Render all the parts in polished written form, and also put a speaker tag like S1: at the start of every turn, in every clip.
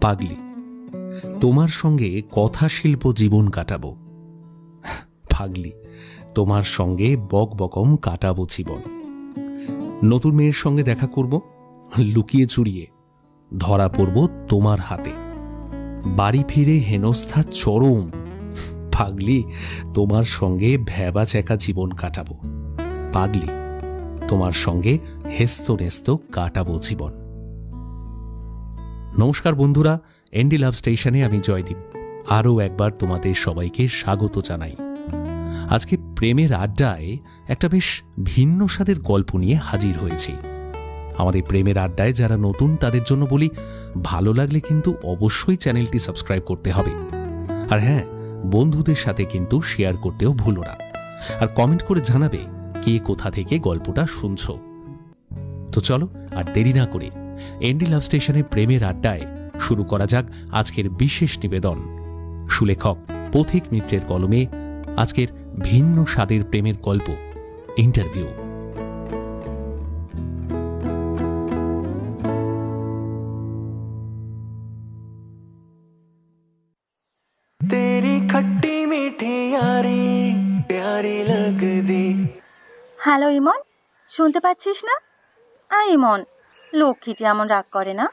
S1: পাগলি, তোমার সঙ্গে কথাশিল্প জীবন কাটাবো। পাগলি, তোমার সঙ্গে বকবকম কাটাবো জীবন। নতুন মেয়ের সঙ্গে দেখা করব, লুকিয়ে চুরিয়ে ধরা পড়ব তোমার হাতে। বাড়ি ফিরে হেনস্থা চরম। পাগলি, তোমার সঙ্গে ভ্যাবা চ্যাকা জীবন কাটাবো। পাগলি, তোমার সঙ্গে হেস্ত নেস্ত কাটাবো জীবন। নমস্কার বন্ধুরা, এনডি লাভ স্টেশনে আমি জয়দীপ আরও একবার তোমাদের সবাইকে স্বাগত জানাই। আজকে প্রেমের আড্ডায় একটা বেশ ভিন্ন স্বাদের গল্প নিয়ে হাজির হয়েছি। আমাদের প্রেমের আড্ডায় যারা নতুন তাদের জন্য বলি, ভালো লাগলে কিন্তু অবশ্যই চ্যানেলটি সাবস্ক্রাইব করতে হবে। আর হ্যাঁ, বন্ধুদের সাথে কিন্তু শেয়ার করতেও ভুলো না। আর কমেন্ট করে জানাবে কে কোথা থেকে গল্পটা শুনছো। তো চলো আর দেরি না করে এনডি লাভ স্টেশনে প্রেমের আড্ডায় শুরু করা যাক আজকের বিশেষ নিবেদন। সুলেখক পথিক মিত্রের কলমে আজকের ভিন্ন স্বাদের প্রেমের গল্প, ইন্টারভিউ।
S2: तेरी खट्टी मीठी यारी प्यारी लगदी।
S3: হ্যালো ইমন, শুনতে পাচ্ছিস না? ইমন, লক্ষ্মীটি এমন রাগ করে না।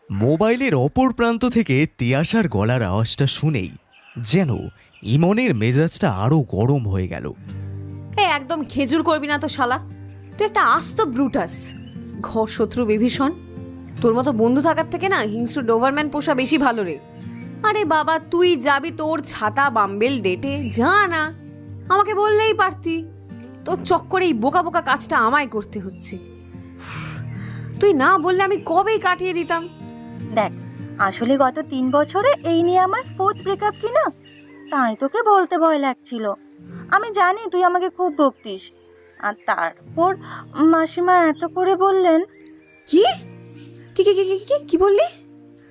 S4: মোবাইলের অপর প্রান্ত থেকে তিয়াশার গলার আওয়াজটা শুনেই যেন ইমনের মেজাজটা আরো গরম হয়ে গেল।
S5: একদম খেজুর করবি না তো শালা, তুই একটা আস্ত ব্রুটাস, ঘর শত্রু বিভীষণ। তোর মতো বন্ধু থাকার থেকে না হিংস্র ডোভারম্যান পোষা বেশি ভালো রে। আরে বাবা, তুই যাবি তোর ছাতা বাম্বেল ডেটে, যা না, আমাকে বললেই পারতি। তোর চক্করে এই বোকা বোকা কাজটা আমায় করতে হচ্ছে। তুই না বললে আমি কবেই কাটিয়ে দিতাম।
S3: দেখ, আসলে গত 3 বছরে এই নিয়ে আমার 4th ব্রেকআপ কি না, তাই তোকে বলতে ভয় লাগছিল। আমি জানি তুই আমাকে খুব বকতিস, আর তারপর মাসিমা এত করে বললেন।
S5: কি কি কি কি কি কি বললি?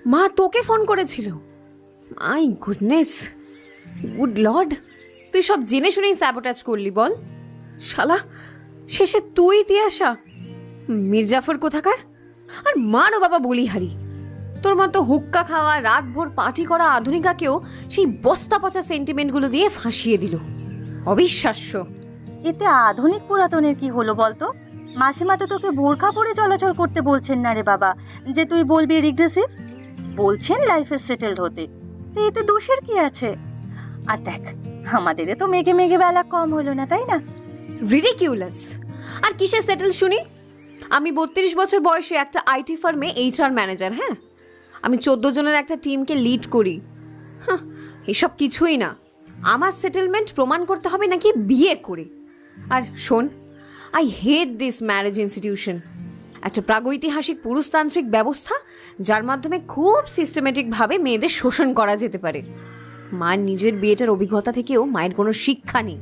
S5: মা তোকে ফোন করেছিল? মাই গুডনেস, গুড লর্ড, তুই সব জেনে শুনেই স্যাবোটাজ করলি বল। শালা, শেষে তুই তিয়াশা, মির্জাফর কোথাকার, আর মারও বাবা বলিহারি। তোর মতো হুক্কা খাওয়া, রাত ভোর পার্টি করা আধুনিকাকেও সেই বস্তা পচা সেন্টিমেন্টগুলো দিয়ে ফাঁসিয়ে দিল। অবিশ্বাস্য।
S3: এতে আধুনিক পুরাতনের কি হলো বলতো? মাসিমা তো তোকে বোরখা পরে চলাচল করতে বলছেন না রে বাবা, যে তুই বলবি রিগ্রেসিভ। বলছেন লাইফে সেটেলড হতে, তো এতে দোষের কি আছে? আর দেখ, আমাদের তো মেঘে মেঘে বেলা কম হলো না, তাই না?
S5: রিডিকিউলাস। আর কিসে সেটেল শুনি? আমি 32 বছর বয়সে একটা আইটি ফার্মে HR ম্যানেজার। হ্যাঁ, আমি 14 জনের একটা টিমকে লিড করি। এসব কিছুই না। আমার সেটেলমেন্ট প্রমাণ করতে হবে নাকি বিয়ে করে। আর শোন, I hate this marriage institution. একটা প্রাগৈতিহাসিক পুরুষতান্ত্রিক ব্যবস্থা যার মাধ্যমে খুব সিস্টেমেটিকভাবে মেয়েদের শোষণ করা যেতে পারে। মায়ের নিজের বিয়েটার অভিজ্ঞতা থেকেও মায়ের কোনো শিক্ষা নেই।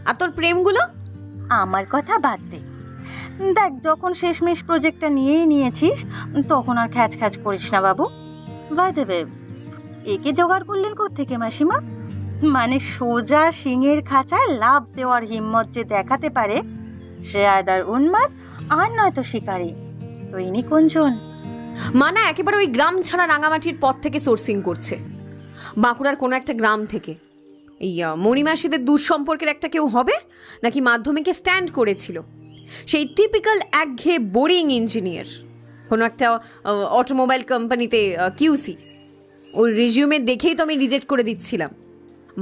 S5: আর তোর প্রেমগুলো?
S3: আমার কথা বাদ দে। দেখ, যখন শেষমেশ প্রজেক্টটা নিয়েই নিয়েছিস, তখন আর খ্যাচ খ্যাচ করিস না বাবু। বাই দেবে, একে জোগাড় করলেন কোত্থেকে মাসিমা? মানে সোজা সিংহের খাঁচায় লাভ দেওয়ার হিম্মত যে দেখাতে পারে, সে আয়দার উন্মাদ আর নয়তো শিকারী। তো ইনি কোনজন?
S5: মানা একেবারে ওই গ্রাম ছাড়া রাঙামাটির পথ থেকে সোর্সিং করছে, বাঁকুড়ার কোনো একটা গ্রাম থেকে। এই মণিমাসিদের দূর সম্পর্কের একটা কেউ হবে, নাকি মাধ্যমিকে স্ট্যান্ড করেছিল, সেই টিপিক্যাল একঘেয়ে বোরিং ইঞ্জিনিয়ার, কোনো একটা অটোমোবাইল কোম্পানিতে কিউসি। ওর রেজিউমে দেখেই তো আমি রিজেক্ট করে দিচ্ছিলাম।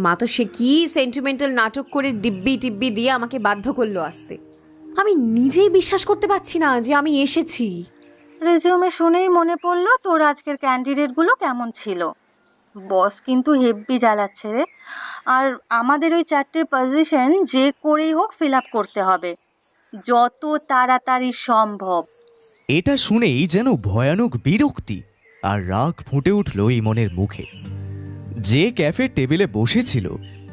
S5: মা তো সে কি সেন্টিমেন্টাল নাটক করে ডিব্বি টিব্বি দিয়ে আমাকে বাধ্য করলো আসতে। আমি নিজেই বিশ্বাস করতে পারছি না যে আমি এসেছি।
S3: রেজিউমে শুনেই মনে পড়লো তোর আজকের ক্যান্ডিডেটগুলো কেমন ছিল। বস কিন্তু হেব্বি জ্বালাচ্ছে রে। আর আমাদের ওই 4টে পজিশন যে করেই হোক ফিল আপ করতে হবে, যত তাড়াতাড়ি সম্ভব।
S4: এটা শুনেই যেন ভয়ানক বিরক্তি আর রাগ ফুটে উঠল ইমনের মুখে। যে ক্যাফের টেবিলে বসেছিল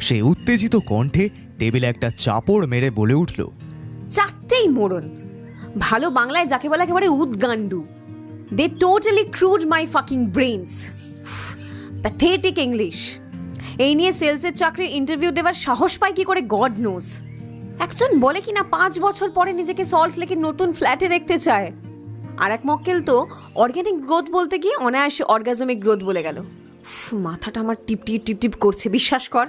S4: সে উত্তেজিত কণ্ঠে টেবিলে একটা চাপড় মেরে বলে উঠল,
S5: 4টেই মোড়ন। ভালো বাংলায় যাকে বলে একেবারে উদ্গান্ডু। দে টোটালি ক্রুড মাই ফাকিং ব্রেইনস। Pathetic English. এই নিয়ে সেলসের চাকরির ইন্টারভিউ দেওয়ার সাহস পায় কি করে গড নোজ। একজন বলে কিনা 5 বছর পরে নিজেকে সল্ট লেকের নতুন ফ্ল্যাটে দেখতে চায়। আর এক মক্কেল তো অর্গ্যানিক গ্রোথ বলতে গিয়ে অনায়াসে অর্গাজমিক গ্রোথ বলে গেল। মাথাটা আমার টিপ টিপ টিপ টিপ করছে, বিশ্বাস কর।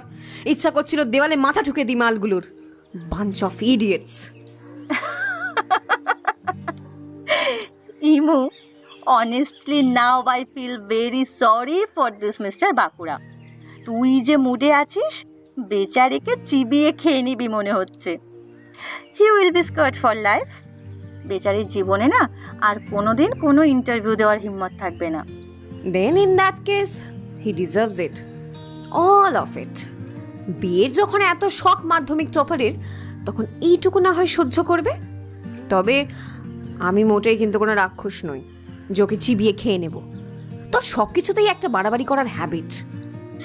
S5: ইচ্ছা করছিল দেওয়ালে মাথা ঠুকে দিই মালগুলোর। Bunch of idiots.
S3: Imu, honestly now I feel very sorry for this Mr. Bankura. তুই যে মুডে আছিস, বেচারিকে চিবিয়ে খেয়ে নিবি মনে হচ্ছে। He will be scarred for life. বেচারির জীবনে না আর কোনোদিন কোনো ইন্টারভিউ দেওয়ার হিম্মত থাকবে না।
S5: Then in that case he deserves it, all of it. বিয়ের যখন এত শখ মাধ্যমিক টপারের, তখন এইটুকু না হয় সহ্য করবে। তবে আমি মোটেই কিন্তু কোনো রাক্ষস নই যে ওকে চিবিয়ে খেয়ে নেব। তোর সব কিছুতেই একটা বাড়াবাড়ি করার হ্যাবিট।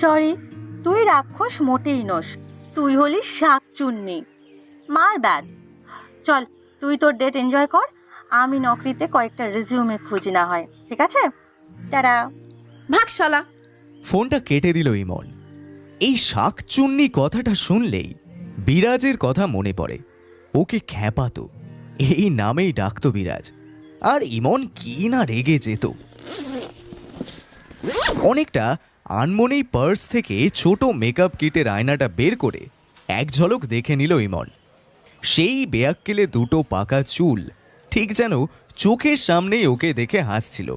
S3: সরি, তুই রাক্ষস মোটেই নস, তুই হলি শাকচুন্নি। My bad. চল, তুই তোর ডেট এনজয় কর, আমি নকরিতে কয়েকটা রেজিউমে খুঁজি না হয়, ঠিক আছে? তারা
S5: ভাগ শালা।
S4: ফোনটা কেটে দিল ইমন। এই শাকচুন্নি কথাটা শুনলেই বিরাজের কথা মনে পড়ে। ওকে খ্যাপাতো, এই নামেই ডাকতো বিরাজ। আর ইমন কি না রেগে যেত। অনেকটা আনমনেই পার্স থেকে ছোট মেকআপ কিটের আয়নাটা বের করে এক ঝলক দেখে নিল ইমন। সেই বেয়াক্কেলে দুটো পাকা চুল ঠিক যেন চোখের সামনেই ওকে দেখে হাসছিল।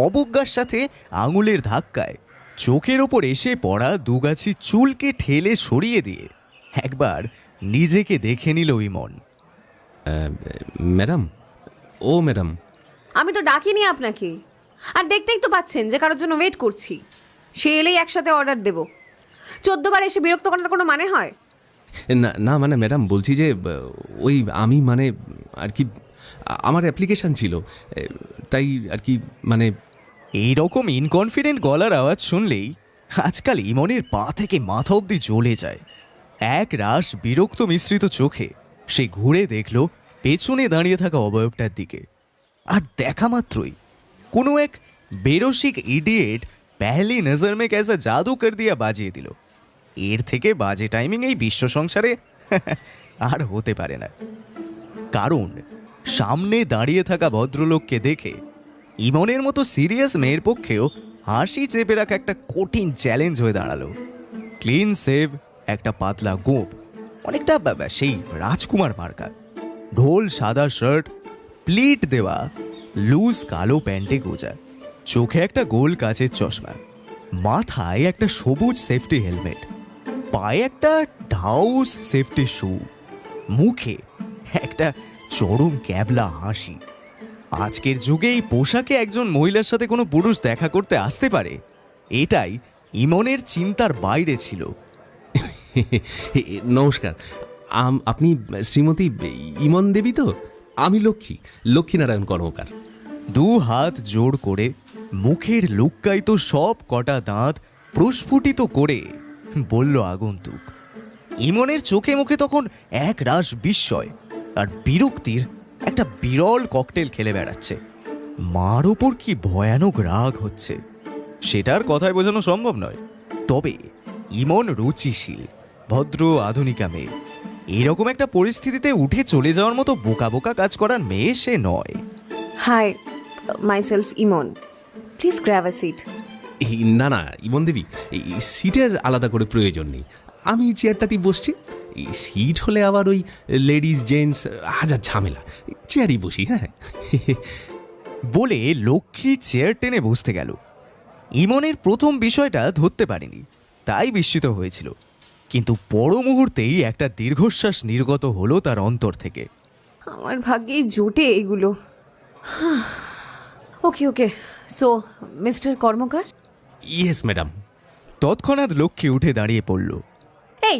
S4: অবজ্ঞার সাথে আঙুলের ধাক্কায় চোখের ওপর এসে পড়া দুগাছি চুলকে ঠেলে সরিয়ে দিয়ে একবার নিজেকে দেখে নিল ইমন।
S1: ম্যাডাম, ও ম্যাডাম।
S5: আমি তো ডাকিনি আপনাকে, আর দেখতেই তো পাচ্ছেন যে কারোর জন্য ওয়েট করছি। সে এলেই একসাথে অর্ডার দেব। 14 বার এসে বিরক্ত করার কোনো মানে হয়?
S1: না না, মানে ম্যাডাম বলছি যে ওই আমি মানে আর কি আমার অ্যাপ্লিকেশান ছিল, তাই আর কি মানে।
S4: এইরকম ইনকনফিডেন্ট গলার আওয়াজ শুনলেই আজকাল ইমনের পা থেকে মাথা অবধি জ্বলে যায়। এক রাশ বিরক্ত মিশ্রিত চোখে সে ঘুরে দেখল পেছনে দাঁড়িয়ে থাকা অবয়বটার দিকে। আর দেখা মাত্রই কোনো এক বেরসিক ইডিয়েট পেহলি নজর মে কেসা জাদু কর দিয়া বাজিয়ে দিল। এর থেকে বাজে টাইমিং এই বিশ্ব সংসারে আর হতে পারে না। কারণ সামনে দাঁড়িয়ে থাকা ভদ্রলোককে দেখে ইমনের মতো সিরিয়াস মেয়ের পক্ষেও হাসি চেপে রাখা একটা কঠিন চ্যালেঞ্জ হয়ে দাঁড়ালো। ক্লিন সেভ, একটা পাতলা গোঁপ, অনেকটা সেই রাজকুমার মার্কা, ঢোল সাদা শার্ট, প্লিট দেওয়া লুজ কালো প্যান্টে গোজা, চোখে একটা গোল কাচের চশমা, মাথায় একটা সবুজ সেফটি হেলমেট, পায়ে একটা ঢাউস সেফটি শু, মুখে একটা চরম ক্যাবলা হাসি। আজকের যুগে এই পোশাকে একজন মহিলার সাথে কোনো পুরুষ দেখা করতে আসতে পারে, এটাই ইমনের চিন্তার বাইরে ছিল।
S1: নমস্কার, আপনি শ্রীমতী ইমন দেবী তো? আমি লক্ষ্মীনারায়ণ কর্মকার।
S4: দু হাত জোড় করে মুখের লুক্কায়িত সব কটা দাঁত প্রস্ফুটিত করে বলল আগন্তুক। ইমনের চোখে মুখে তখন এক রাশ বিস্ময় আর বিরক্তির একটা বিরল ককটেল খেলে বেড়াচ্ছে। মার ওপর কি ভয়ানক রাগ হচ্ছে সেটার কথায় বোঝানো সম্ভব নয়। তবে ইমন রুচিশীল, ভদ্র, আধুনিকা মেয়ে। এরকম একটা পরিস্থিতিতে উঠে চলে যাওয়ার মতো বোকা বোকা কাজ করার মেয়ে সে নয়।
S5: Hi, myself Emon, please grab a seat.
S1: না না ইমন দেবী, এই সিটের আলাদা করে প্রয়োজন নেই, আমি চেয়ারটাতেই বসছি। এই সিট হলে আবার ওই লেডিস জেন্টস হাজার ঝামেলা, চেয়ারই বসি। হ্যাঁ
S4: বলে লক্ষ্মী চেয়ার টেনে বসতে গেল। ইমনের প্রথম বিষয়টা ধরতে পারেনি, তাই বিস্মিত হয়েছিল। কিন্তু পর মুহূর্তেই একটা দীর্ঘশ্বাস নির্গত হলো তার অন্তর থেকে।
S5: আমার ভাগ্যেই জোটে এগুলো। Okay okay, so mister Karmakar.
S1: Yes madam.
S4: তৎক্ষণাৎ লক্ষ্মী উঠে দাঁড়িয়ে পড়ল।
S5: এই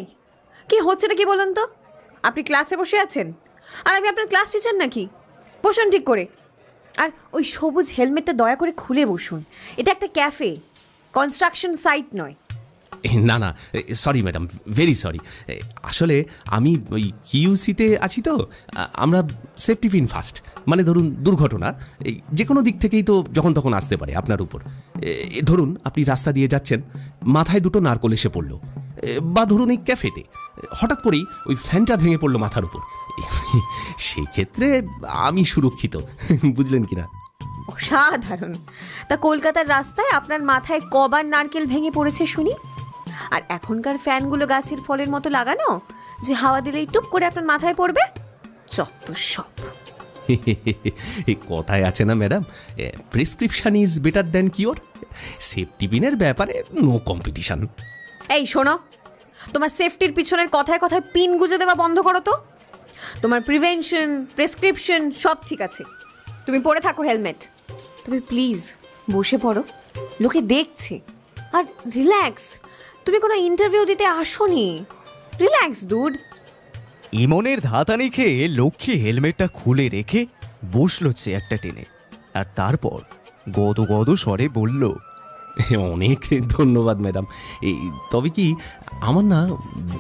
S5: কি হচ্ছেটা কি বলুন তো? আপনি ক্লাসে বসে আছেন আর আমি আপনার ক্লাস টিচার নাকি? বসুন ঠিক করে। আর ওই সবুজ হেলমেটটা দয়া করে খুলে বসুন। এটা একটা ক্যাফে, কনস্ট্রাকশন সাইট নয়।
S1: না না, সরি ম্যাডাম, ভেরি সরি। আসলে আমি ওই কিউসিতে আছি তো, আমরা সেফটি পিন ফার্স্ট। মানে ধরুন দুর্ঘটনা এই যে কোনো দিক থেকেই তো যখন তখন আসতে পারে আপনার উপর। ধরুন আপনি রাস্তা দিয়ে যাচ্ছেন, মাথায় দুটো নারকোল এসে পড়লো, বা ধরুন এই ক্যাফেতে হঠাৎ করেই ওই ফ্যানটা ভেঙে পড়লো মাথার উপর, সেক্ষেত্রে আমি সুরক্ষিত, বুঝলেন কিনা।
S5: অসাধারণ। তা কলকাতার রাস্তায় আপনার মাথায় কবার নারকেল ভেঙে পড়েছে শুনি? আর এখনকার ফ্যানগুলো গাছের ফলের মতো লাগানো, যে হাওয়া দিলেই টুপ করে আপনার মাথায় পড়বে। যত সব।
S1: কথায় আছে না madam, prescription is better than cure. Safety পিনের ব্যাপারে নো কম্পিটিশন।
S5: এই শোনো, তোমার সেফটির পিছনের কথায় কথায় পিন গুজে দেওয়া বন্ধ করো তো। তোমার প্রিভেনশন, প্রেসক্রিপশন সব ঠিক আছে, তুমি পরে থাকো হেলমেট। তুমি প্লিজ বসে পড়ো, লোকে দেখছে। আর রিল্যাক্স, তুমি কোনো ইন্টারভিউ দিতে আসোনি। রিল্যাক্স দুড।
S4: ইমনের ধাতানি খেয়ে লক্ষ্মী হেলমেটটা খুলে রেখে বসলো চেয়ারটা টেনে, আর তারপর গদ গদ স্বরে বলল,
S1: অনেক ধন্যবাদ ম্যাডাম। তবে কি আমার না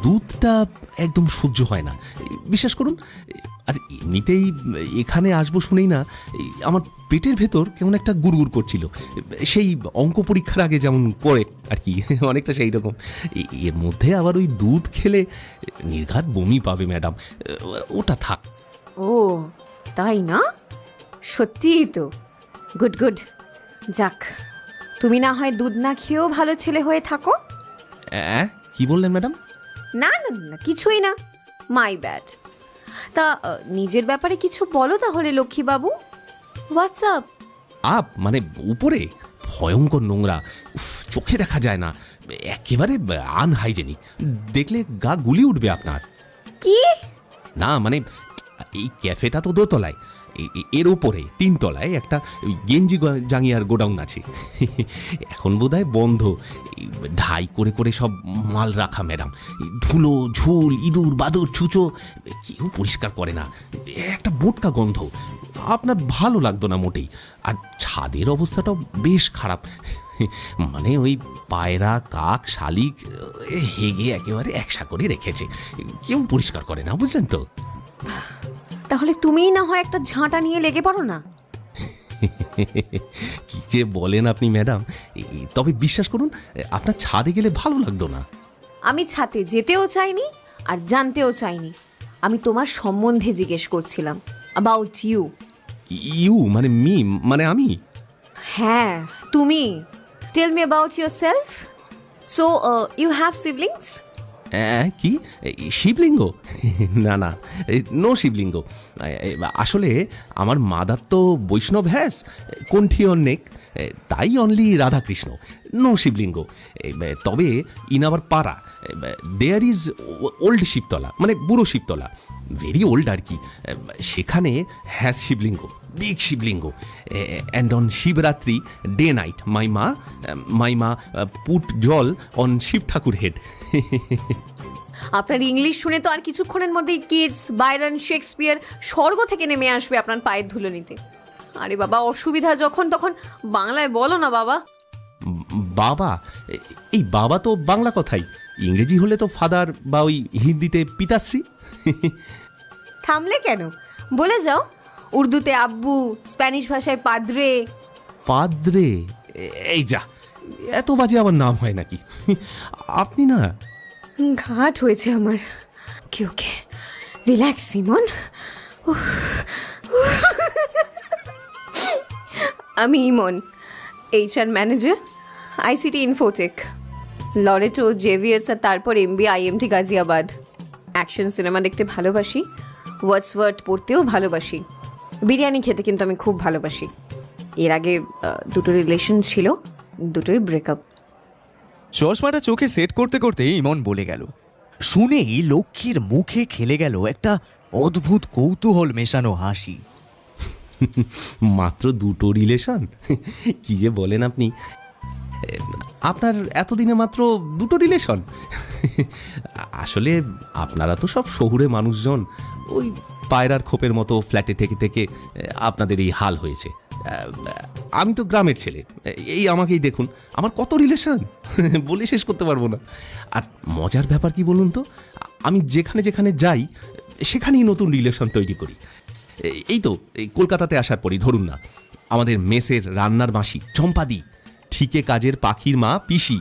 S1: দুধটা একদম সহ্য হয় না, বিশ্বাস করুন। আর এমনিতেই এখানে আসবো শুনেই না আমার পেটের ভেতর কেমন একটা গুড়গুড় করছিল, সেই অঙ্ক পরীক্ষার আগে যেমন করে আর কি, অনেকটা সেই রকম। এর মধ্যে আবার ওই দুধ খেলে নির্ঘাত বমি পাবে ম্যাডাম, ওটা থাক।
S5: ও তাই না? সত্যিই তো। Good good. যাক, তুমি না হয় দুধ না খেয়েও ভালো ছেলে হয়ে থাকো।
S1: কি বললেন ম্যাডাম?
S5: না না না, কিছুই না, মাই ব্যাড। তা নিজের ব্যাপারে কিছু বলো তাহলে লক্ষ্মীবাবু। হোয়াটসঅ্যাপ
S1: আপ মানে উপরে ভয়ঙ্কর নোংরা, চোখে দেখা যায় না, একেবারে আনহাইজেনিক, দেখলে গা গুলি উঠবে আপনার।
S5: কি?
S1: না মানে এই ক্যাফেটা তো দোতলায়, এর ওপরে 3 তলায় একটা গেঞ্জি জাঙ্গিয়ার গোডাউন আছে। এখন বোধহয় বন্ধ, ঢাই করে করে সব মাল রাখা ম্যাডাম। ধুলো, ঝুল, ইঁদুর, বাদুর, ছুঁচো, কেউ পরিষ্কার করে না, একটা বোটকা গন্ধ, আপনার ভালো লাগতো না মোটেই। আর ছাদের অবস্থাটাও বেশ খারাপ, মানে ওই পায়রা, কাক, শালিক হেগে একেবারে একসা করে রেখেছে, কেউ পরিষ্কার করে না, বুঝলেন তো।
S5: তাহলে তুমিই না হয় একটা ঝাঁটা নিয়ে লেগে পড়ো না।
S1: কি যে বলেন আপনি ম্যাডাম, তবে বিশ্বাস করুন আপনার ছাদে গেলে ভালো লাগতো না।
S5: আমি ছাতে যেতেও চাইনি আর জানতেও চাইনি। আমি তোমার সম্বন্ধে জিজ্ঞেস করছিলাম, অ্যাবাউট ইউ।
S1: ইউ মানে মি, মানে আমি?
S5: হ্যাঁ তুমি। Tell me about yourself. So you have siblings?
S1: কি শিবলিঙ্গ? না না, নো শিবলিঙ্গ। আসলে আমার মাদার তো বৈষ্ণব হ্যাস, কণ্ঠী অনেক, তাই অনলি রাধাকৃষ্ণ, নো শিবলিঙ্গ। তবে ইন আওয়ার পাড়া দেয়ার ইজ ওল্ড শিবতলা, মানে বুড়ো শিবতলা, ভেরি ওল্ড আর কি। সেখানে হ্যাজ শিবলিঙ্গ, বিগ শিবলিঙ্গ। And on Shivaratri day night my ma put jal on Shiv Thakur head.
S5: আপনার ইংলিশ শুনে তো আর কিছুক্ষণের মধ্যেই কিডস, বাইরন, শেক্সপিয়ার স্বর্গ থেকে নেমে আসবে আপনার পায়ের ধুলো নিতে। আরে বাবা, অসুবিধা যখন তখন বাংলায় বলো না বাবা।
S1: বাবা? এই বাবা তো বাংলা কথাই, ইংরেজি হলে তো ফাদার, বা ওই হিন্দিতে পিতাশ্রী।
S5: থামলে কেন, বলে যাও। উর্দুতে আব্বু, স্প্যানিশ ভাষায় পাদ্রে।
S1: পাদ্রে? এই যা, এত বাজে আমার নাম হয় নাকি? আপনি না।
S5: ঘাট হয়েছে আমার। Okay okay, relax Simon. আমি Imon, HR manager, ICT Infotech, Loreto, Xavier's, আর তারপর MBA IMT Ghaziabad. Action cinema দেখতে ভালোবাসি, ওয়ার্ডসওয়ার্থ পড়তেও ভালোবাসি, বিরিয়ানি খেতে কিন্তু আমি খুব ভালোবাসি। এর আগে 2টো রিলেশন ছিল, 2টোই ব্রেকআপ।
S4: চশমাটা চোখে সেট করতে করতে ইমন বলে গেল। শুনেই লক্ষ্মীর মুখে খেলে গেল একটা অদ্ভুত কৌতূহল মেশানো হাসি।
S1: মাত্র 2টো রিলেশন? কি যে বলেন আপনি, আপনার এতদিনে মাত্র 2টো রিলেশন? আসলে আপনারা তো সব শহুরে মানুষজন, ওই পায়রার খোপের মতো ফ্ল্যাটে থেকে থেকে আপনাদের এই হাল হয়েছে। আমি তো গ্রামের ছেলে, এই আমাকেই দেখুন, আমার কত রিলেশন বলে শেষ করতে পারবো না। আর মজার ব্যাপার কি বলুন তো, আমি যেখানে যেখানে যাই সেখানেই নতুন রিলেশন তৈরি করি। এই তো এই কলকাতাতে আসার পরই ধরুন না, আমাদের মেসের রান্নার মাসি চম্পাদি, ঠিকে কাজের পাখির মা পিসি,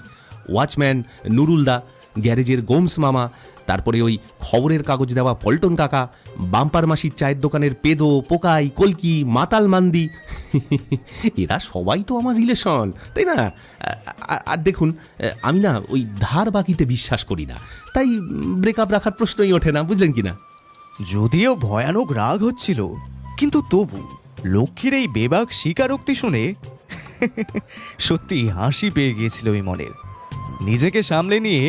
S1: ওয়াচম্যান নুরুলদা, গ্যারেজের গোমস মামা, তারপরে ওই খবরের কাগজ দেওয়া পল্টন কাকা, বাম্পার মাসির চায়ের দোকানের পেদো, পোকাই, কলকি, মাতাল মান্দি, এরা সবাই তো আমার রিলেশন, তাই না? আর দেখুন, আমি না ওই ধার বাকিতে বিশ্বাস করি না, তাই ব্রেকআপ রাখার প্রশ্নই ওঠে না, বুঝলেন কি না?
S4: যদিও ভয়ানক রাগ হচ্ছিল, কিন্তু তবু লক্ষ্মীর এই বেবাক স্বীকারোক্তি শুনে সত্যি হাসি পেয়ে গিয়েছিল ইমনের। নিজেকে সামলে নিয়ে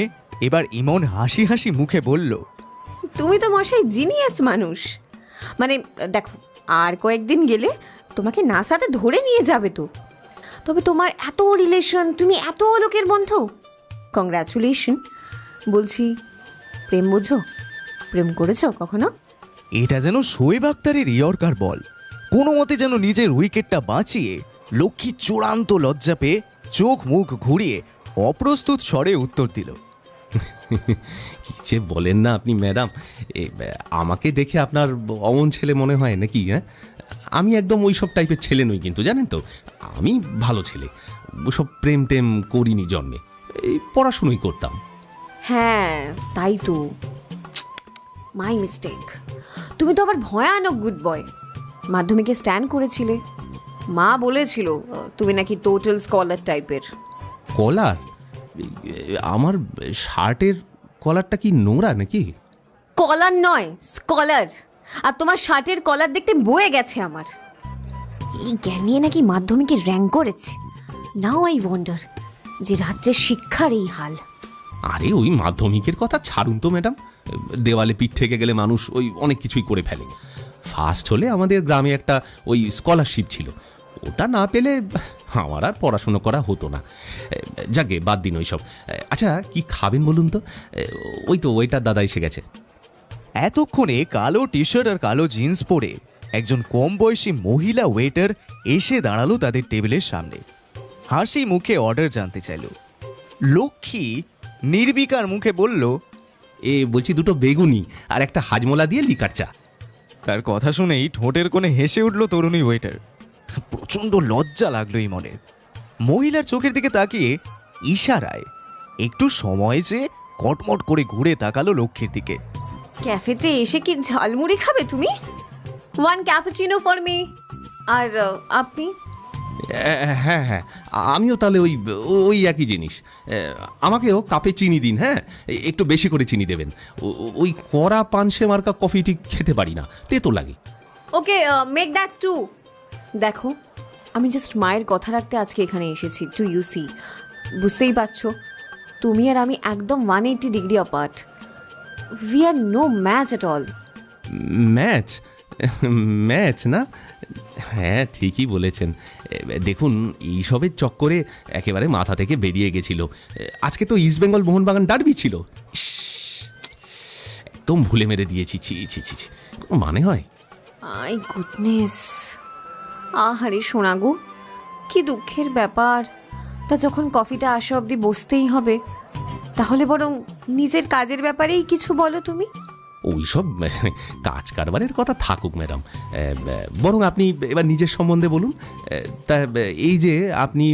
S4: এবার ইমন হাসি হাসি মুখে বলল,
S5: তুমি তো মশাই জিনিয়াস মানুষ। মানে দেখো, আর কয়েকদিন গেলে তোমাকে নাসাতে ধরে নিয়ে যাবে তো। তবে তোমার এত রিলেশন, তুমি এত লোকের বন্ধু, কংগ্রাচুলেশন। বলছি, প্রেম বোঝো? প্রেম করেছো কখনো?
S4: এটা যেন শোয়েব আক্তারের ইয়র্কার বল। কোনো মতে যেন নিজের উইকেটটা বাঁচিয়ে লক্ষ্মী চূড়ান্ত লজ্জা পেয়ে চোখ মুখ ঘুরিয়ে অপ্রস্তুত স্বরে উত্তর দিল,
S1: কি যে বলেন না আপনি ম্যাডাম, আমাকে দেখে আপনার অমন ছেলে মনে হয় নাকি? হ্যাঁ, আমি একদম ওই সব টাইপের ছেলে নই কিন্তু, জানেন তো। আমি ভালো ছেলে, ওসব প্রেম টেম করিনি জন্মে, এই পড়াশুনোই করতাম।
S5: হ্যাঁ, তাই তো, মাই মিস্টেক। তুমি তো আবার ভয়ানক গুড বয়। মাধ্যমিকে স্ট্যান্ড করেছিলে, মা বলেছিল তুমি নাকি টোটাল স্কলার টাইপের।
S1: কলার? আমার শার্টের কলারটা কি নোংরা নাকি?
S5: কলার নয়, স্কলার। আর তোমার শার্টের কলার দেখতে বয়ে গেছে আমার। এই জ্ঞান নিয়ে নাকি মাধ্যমিকে র্যাঙ্ক করেছে। নাও আই ওয়ান্ডার যে রাজ্যের শিক্ষার এই হাল।
S1: আরে ওই মাধ্যমিকের কথা ছাড়ুন তো ম্যাডাম, দেওয়ালে পিঠ থেকে গেলে মানুষ ওই অনেক কিছুই করে ফেলে। ফার্স্ট হলে আমাদের গ্রামে একটা ওই স্কলারশিপ ছিল, ওটা না পেলে আমার আর পড়াশুনো করা হতো না। যাকে বাদ দিন ওইসব। আচ্ছা, কি খাবেন বলুন তো? ওই তো ওইটার দাদা এসে গেছে।
S4: এতক্ষণে কালো টি শার্ট আর কালো জিন্স পরে একজন কম বয়সী মহিলা ওয়েটার এসে দাঁড়ালো তাদের টেবিলের সামনে। হাসি মুখে অর্ডার জানতে চাইল। লক্ষ্মী নির্বিকার মুখে বলল,
S1: বলছি দুটো বেগুনি আর একটা হাজমোলা দিয়ে লিকার চা।
S4: তার কথা শুনেই ঠোঁটের কোণে হেসে উঠল তরুণী ওয়েটার। প্রচণ্ড লজ্জা লাগলো ইমনের। মহিলার চোখের দিকে তাকিয়ে ইশারায় একটু সময় চেয়ে কটমট করে ঘুরে তাকালো লক্ষ্মীর দিকে।
S5: ক্যাফেতে এসে কি ঝালমুড়ি খাবে তুমি? One cappuccino for me. আর আপনি?
S1: হ্যাঁ হ্যাঁ, আমিও তাহলে ওই ওই একই জিনিস। আমাকেও কাপে চিনি দিন, হ্যাঁ, একটু বেশি করে চিনি দেবেন। ওই কড়া পানসে মার্কা কফিটি খেতে পারি না, তেতো লাগে।
S5: ওকে, মেক দ্যাট টু। দেখো, আমি জাস্ট মায়ের কথা রাখতে আজকে এখানে এসেছি। টু ইউ সি, বুঝতেই পারছো, তুমি আর আমি একদম 180 degree apart. We are no match at all.
S1: Match? Match না? হ্যাঁ, ঠিকই বলেছেন। দেখুন, এইসবের চক্করে একেবারে মাথা থেকে বেরিয়ে গেছিল। আজকে তো ইস্টবেঙ্গল মোহনবাগান ডার্বি ছিল। একদম ভুলে মেরে দিয়েছি। ছি ছি ছি ছি, কোনো মানে হয়?
S5: আই গুডনেস, আহারে সোনা গো, কি দুঃখের ব্যাপার। তা যখন কফিটা আসা অবধি বসতেই হবে, তাহলে বরং নিজের কাজের ব্যাপারেই কিছু বলো তুমি।
S1: ওইসব কাজ কারবারের কথা থাকুক ম্যাডাম, বরং আপনি এবার নিজের সম্বন্ধে বলুন। তা এই যে আপনি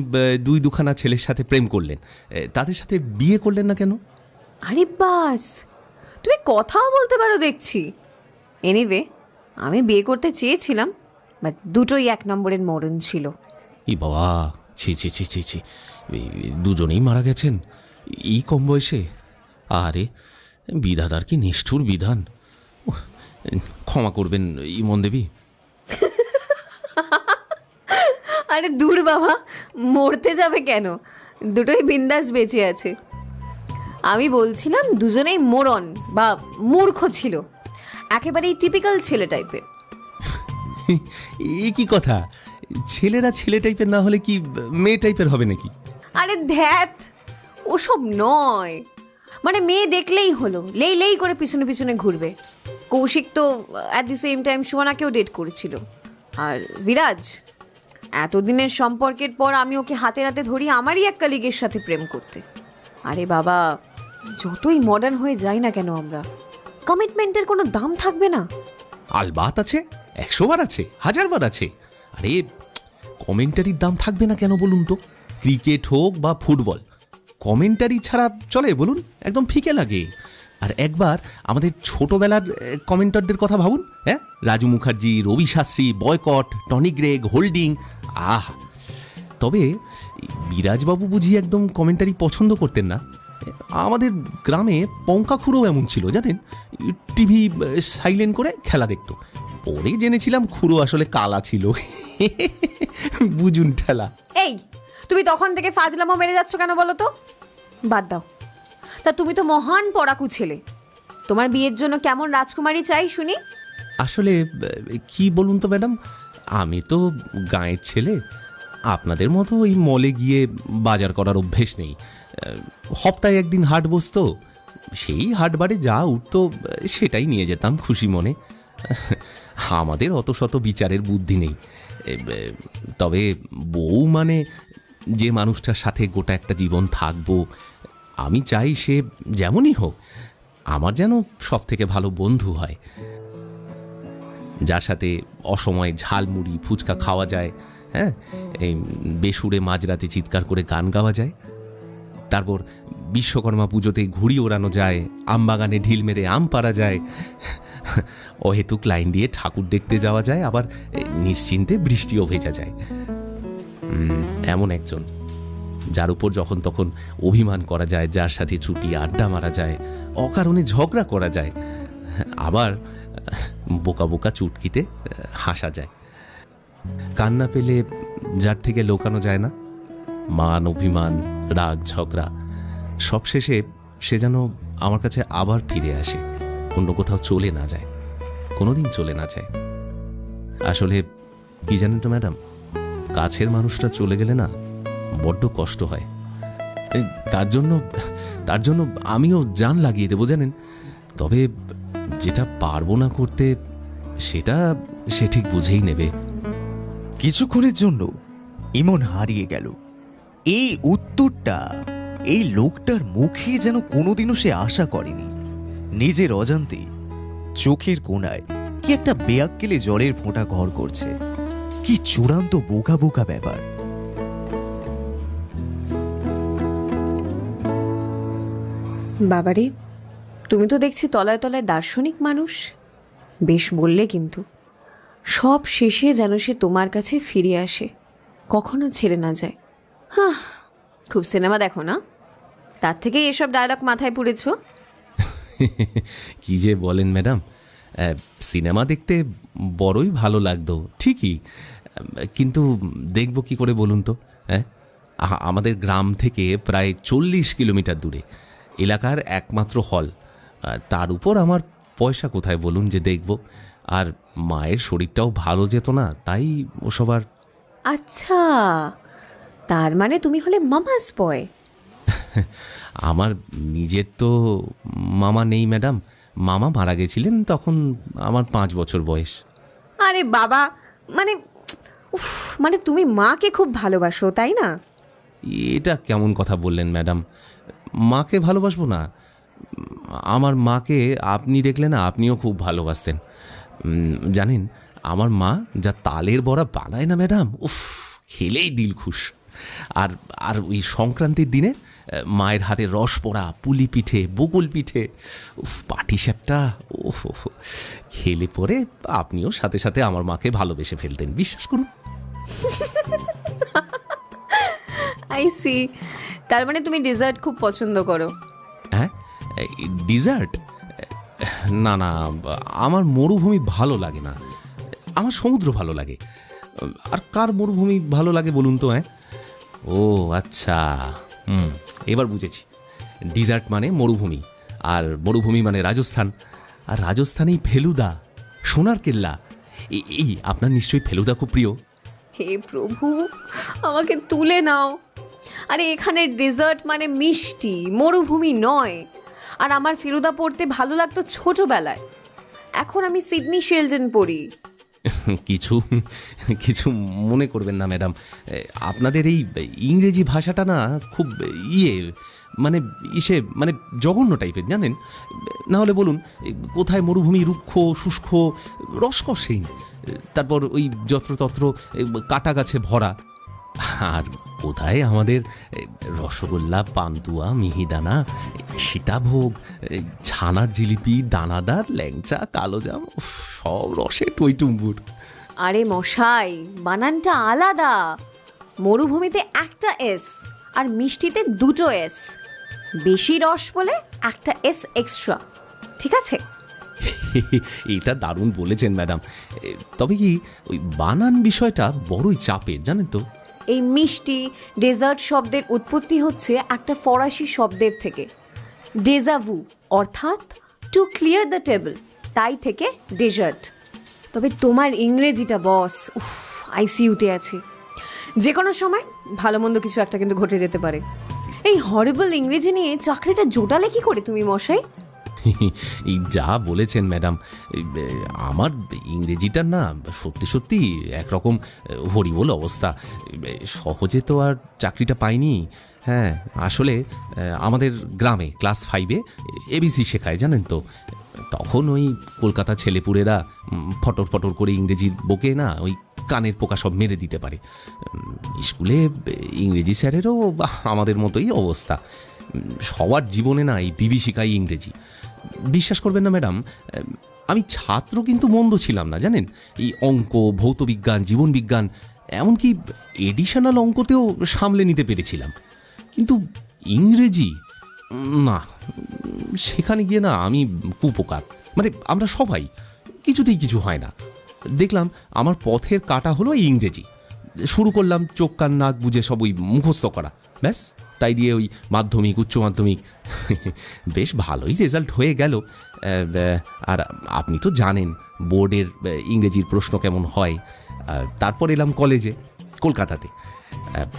S1: দুখানা ছেলের সাথে প্রেম করলেন, তাদের সাথে বিয়ে করলেন না কেন?
S5: আরে বাস, তুমি কথাও বলতে পারো দেখছি। এনিওয়ে, আমি বিয়ে করতে চেয়েছিলাম, বাট দুটোই 1 নম্বরের মরণ ছিল।
S1: ই বাবা, ছি ছি ছি ছি ছি, দুজনেই মারা গেছেন এই কম বয়সে। আরে বিধাতার কি নিষ্ঠুর বিধান। ক্ষমা করবেন ইমন দেবী।
S5: আরে দূর বাবা, মরতে যাবে কেন? দুটোই বিন্দাস বেঁচে আছে। আমি বলছিলাম দুজনেই মোরন বা মূর্খ ছিল, একেবারেই টিপিক্যাল ছেলে টাইপের।
S1: এই কি কথা? ছেলেরা ছেলে টাইপের না হলে কি মেয়ে টাইপের হবে নাকি?
S5: আরে ধ্যাত, ওসব নয়। মানে মেয়ে দেখলেই হলো, লেই করে পিছনে পিছনে ঘুরবে। কৌশিক তো অ্যাট দি সেম টাইম সুমনাকেও ডেট করেছিল। আর বিরাজ, এতদিনের সম্পর্কের পর আমি ওকে হাতে হাতে ধরি আমারই এক কলিগের সাথে প্রেম করতে। আরে বাবা, যতই মডার্ন হয়ে যাই না কেন আমরা, কমিটমেন্টের কোনো দাম থাকবে না?
S1: আলবাত আছে, 100 বার আছে, 1000 বার আছে। আরে কমেন্টারির দাম থাকবে না কেন বলুন তো? ক্রিকেট হোক বা ফুটবল, কমেন্টারি ছাড়া চলে বলুন? একদম ফিকে লাগে। আর একবার আমাদের ছোটবেলার কমেন্টারদের কথা ভাবুন, হ্যাঁ, Raju Mukherjee, Ravi Shastri, Boycott, Tony Greig, Holding. আহ, তবে বিরাজবাবু বুঝি একদম কমেন্টারি পছন্দ করতেন না। আমাদের গ্রামে পঙ্কাখুড়ো এমন ছিল জানেন, টিভি সাইলেন্ট করে খেলা দেখতো। পরে জেনেছিলাম খুড়ো আসলে কালা ছিল। বুঝুন ঠেলা।
S5: এই, তুমি তখন থেকে ফাজলামো মেরে যাচ্ছ কেন বলো তো? বাদ দাও। তা তুমি তো মহান পড়াকু ছেলে, তোমার বিয়ের জন্য কেমন রাজকুমারী চাই শুনি?
S1: আসলে কি বলুন তো ম্যাডাম, আমি তো গাঁয়ের ছেলে, আপনাদের মতো ওই মলে গিয়ে বাজার করার অভ্যেস নেই। সপ্তাহে একদিন হাট বসতো, সেই হাটবারে যা উঠতো সেটাই নিয়ে যেতাম খুশি মনে। আমাদের অত শত বিচারের বুদ্ধি নেই। তবে বউ মানে যে মানুষটার সাথে গোটা একটা জীবন থাকবো, আমি চাই সে যেমনই হোক আমার যেন সব থেকে ভালো বন্ধু হয়, যার সাথে অসময়ে ঝালমুড়ি ফুচকা খাওয়া যায়, হ্যাঁ, এই বেসুরে মাঝরাতে চিৎকার করে গান গাওয়া যায়, তারপর বিশ্বকর্মা পুজোতে ঘুড়ি ওড়ানো যায়, আমবাগানে ঢিল মেরে আম পাড়া যায়, অহেতুক লাইন দিয়ে ঠাকুর দেখতে যাওয়া যায়, আবার নিশ্চিন্তে বৃষ্টিও ভেজা যায়। এমন একজন যার উপর যখন তখন অভিমান করা যায়, যার সাথে ছুটি আড্ডা মারা যায়, অকারণে ঝগড়া করা যায়, আবার বোকা বোকা চুটকিতে হাসা যায়। কান্না পেলে যার থেকে লোকানো যায় না, মান অভিমান রাগ ঝগড়া সব শেষে সে যেন আমার কাছে আবার ফিরে আসে, অন্য কোথাও চলে না যায়, কোনোদিন চলে না যায়। আসলে কি জানেন তো ম্যাডাম, কাছের মানুষটা চলে গেলে না বড্ড কষ্ট হয়। তার জন্য আমিও জান লাগিয়ে দেবো জানেন। তবে যেটা পারবো না করতে সেটা সে ঠিক বুঝেই নেবে।
S4: কিছুক্ষণের জন্য ইমন হারিয়ে গেল। এই উত্তরটা এই লোকটার মুখে যেন কোনোদিনও সে আশা করেনি। নিজের অজান্তে চোখের কোণায় কি একটা বেয়াক্কেলে জলের ফোঁটা ঘর করছে। কি চূড়ান্ত বোকা বোকা ব্যাপার।
S5: বাবারে, তুমি তো দেখছি তলায় তলায় দার্শনিক মানুষ। বেশ বললে, কিন্তু সব শেষে যেন সে তোমার কাছে ফিরে আসে, কখনো ছেড়ে না যায়। হ্যাঁ, খুব সিনেমা দেখো না, তার থেকেই এসব ডায়লগ মাথায় পুড়েছ।
S1: কি যে বলেন ম্যাডাম, সিনেমা দেখতে বড়ই ভালো লাগতো ঠিকই, কিন্তু দেখব কি করে বলুন তো? হ্যাঁ, আমাদের গ্রাম থেকে প্রায় 40 কিলোমিটার দূরে এলাকার একমাত্র হল, তার উপর আমার পয়সা কোথায় বলুন যে দেখব? আর মায়ের শরীরটাও ভালো যেত না, তাই ওসব আর।
S5: আচ্ছা, তার মানে তুমি হলে মামাস বয়?
S1: আমার নিজের তো মামা নেই ম্যাডাম, মামা মারা গেছিলেন তখন আমার 5 বছর বয়স।
S5: আরে বাবা, মানে উফ, মানে তুমি মাকে খুব ভালোবাসো তাই না?
S1: এটা কেমন কথা বললেন ম্যাডাম? মাকে ভালোবাসবো না? আমার মাকে আপনি দেখলে না, আপনিও খুব ভালোবাসতেন। জানেন, আমার মা যা তালের বড়া বানায় না ম্যাডাম, উফ, খেলেই দিল খুশ। আর আর ওই সংক্রান্তির দিনে মায়ের হাতে রস পোড়া, পুলি পিঠে, বকুল পিঠে, উফ, পাটিসাপটা, ওফ, খেলে পরে আপনিও সাথে সাথে আমার মাকে ভালোবেসে ফেলতেন, বিশ্বাস করুন।
S5: আই সি, তার মানে তুমি ডেজার্ট খুব পছন্দ করো?
S1: হ্যাঁ, ডিজার্ট? না না, আমার মরুভূমি ভালো লাগে না, আমার সমুদ্র ভালো লাগে। আর কার মরুভূমি ভালো লাগে বলুন তো? হ্যাঁ, ও আচ্ছা, এবার বুঝেছি। ডিজার্ট মানে মরুভূমি, আর মরুভূমি মানে রাজস্থান, আর রাজস্থানেই ফেলুদা, সোনার কেল্লা। এই আপনার নিশ্চয়ই ফেলুদা খুব প্রিয়।
S5: হে প্রভু, আমাকে তুলে নাও। আরে এখানে ডেজার্ট মানে মিষ্টি, মরুভূমি নয়। আর আমার ফেলুদা পড়তে ভালো লাগতো ছোটবেলায়, এখন আমি সিডনি শেলডন পড়ি।
S1: কিছু মনে করবেন না ম্যাডাম, আপনাদের এই ইংরেজি ভাষাটা না খুব মানে মানে জঘন্য টাইপের, জানেন? না হলে বলুন, কোথায় মরুভূমি রুক্ষ শুষ্ক রসকসহীন, তারপর ওই যত্রতত্র কাটা গাছে ভরা, আর কোথায় আমাদের রসগোল্লা, পান্তুয়া, মিহিদানা, সীতাভোগ, ছানার জিলিপি, দানাদার, ল্যাংচা, কালোজাম, উফ, সব রসে টইটুম্বুর।
S5: আরে মশাই, বানানটা আলাদা। মরুভূমিতে একটা এস আর মিষ্টিতে দুটো এস। বেশি রস বলে একটা এস এক্সট্রা, ঠিক আছে?
S1: এটা দারুণ বলেছেন ম্যাডাম। তবে কি ওই বানান বিষয়টা বড়ই চাপের, জানেন তো।
S5: এই মিষ্টি ডেজার্ট শব্দের উৎপত্তি হচ্ছে একটা ফরাসি শব্দের থেকে, ডেজাভু, অর্থাৎ টু ক্লিয়ার দ্য টেবল, তাই থেকে ডেজার্ট। তবে তোমার ইংরেজিটা বস, উফ, আইসিইউতে আছে। যে কোনো সময় ভালো মন্দ কিছু একটা কিন্তু ঘটে যেতে পারে। এই হরিবল ইংরেজি নিয়ে চাকরিটা জোটালে কি করে তুমি মশাই?
S1: এই যা বলেছেন ম্যাডাম, আমার ইংরেজিটা না সত্যি সত্যি একরকম হরিবোল অবস্থা। সহজে তো আর চাকরিটা পাইনি। হ্যাঁ, আসলে আমাদের গ্রামে ক্লাস 5-এ এবিসি শেখায়, জানেন তো। তখন ওই কলকাতা ছেলেপুলেরা ফটর ফটর করে ইংরেজি বকে না, ওই কানের পোকা সব মেরে দিতে পারে। স্কুলে ইংরেজি স্যারেরও আমাদের মতোই অবস্থা। সবার জীবনে না এই বিভীষিকাই ইংরেজি। বিশ্বাস করবেন না ম্যাডাম, আমি ছাত্র কিন্তু মন্দ ছিলাম না, জানেন। এই অঙ্ক, ভৌতবিজ্ঞান, জীবনবিজ্ঞান, এমনকি এডিশনাল অঙ্কতেও সামলে নিতে পেরেছিলাম। কিন্তু ইংরেজি না, সেখানে গিয়ে না আমি কুপোকার। মানে আমরা সবাই, কিছুতেই কিছু হয় না। দেখলাম আমার পথের কাটা হলো এই ইংরেজি। শুরু করলাম চোখ কান নাক বুঝে সব ওই মুখস্থ করা, ব্যাস। তাই দিয়ে ওই মাধ্যমিক, উচ্চ মাধ্যমিক বেশ ভালোই রেজাল্ট হয়ে গেল। আর আপনি তো জানেন বোর্ডের ইংরেজির প্রশ্ন কেমন হয়। তারপর এলাম কলেজে, কলকাতাতে।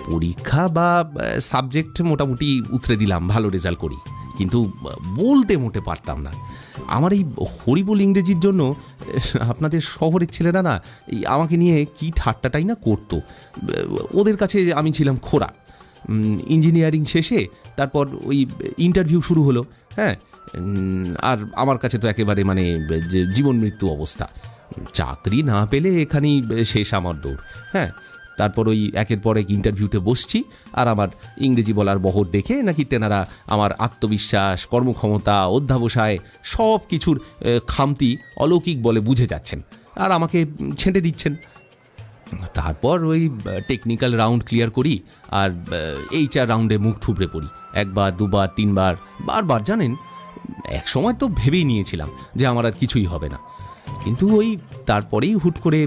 S1: পরীক্ষা বা সাবজেক্ট মোটামুটি উতরে দিলাম, ভালো রেজাল্ট করি, কিন্তু বলতে মোটে পারতাম না। আমার এই হরিবোল ইংরেজির জন্য আপনাদের শহরের ছেলেরা না এই আমাকে নিয়ে কি ঠাট্টাটাই না করতো। ওদের কাছে আমি ছিলাম খোরা। ইঞ্জিনিয়ারিং শেষে তারপর ওই ইন্টারভিউ শুরু হলো। হ্যাঁ, আর আমার কাছে তো একেবারে মানে জীবন মৃত্যু অবস্থা। চাকরি না পেলে এখানেই শেষ আমার দৌড়। হ্যাঁ, তারপর ওই একের পর এক ইন্টারভিউতে বসছি, আর আমার ইংরেজি বলার বহর দেখে নাকি তেনারা আমার আত্মবিশ্বাস, কর্মক্ষমতা, অধ্যাবসায় সব কিছুর খামতি অলৌকিক বলে বুঝে যাচ্ছেন, আর আমাকে ছেঁটে দিচ্ছেন। তারপর ওই টেকনিক্যাল রাউন্ড ক্লিয়ার করি, আর HR রাউন্ডে মুখ থুবড়ে পড়ি। একবার, দুবার, তিনবার, বারবার। জানেন, এক সময় তো ভেবেই নিয়েছিলাম যে আমার আর কিছুই হবে না। কিন্তু ওই তারপরেই হুট করে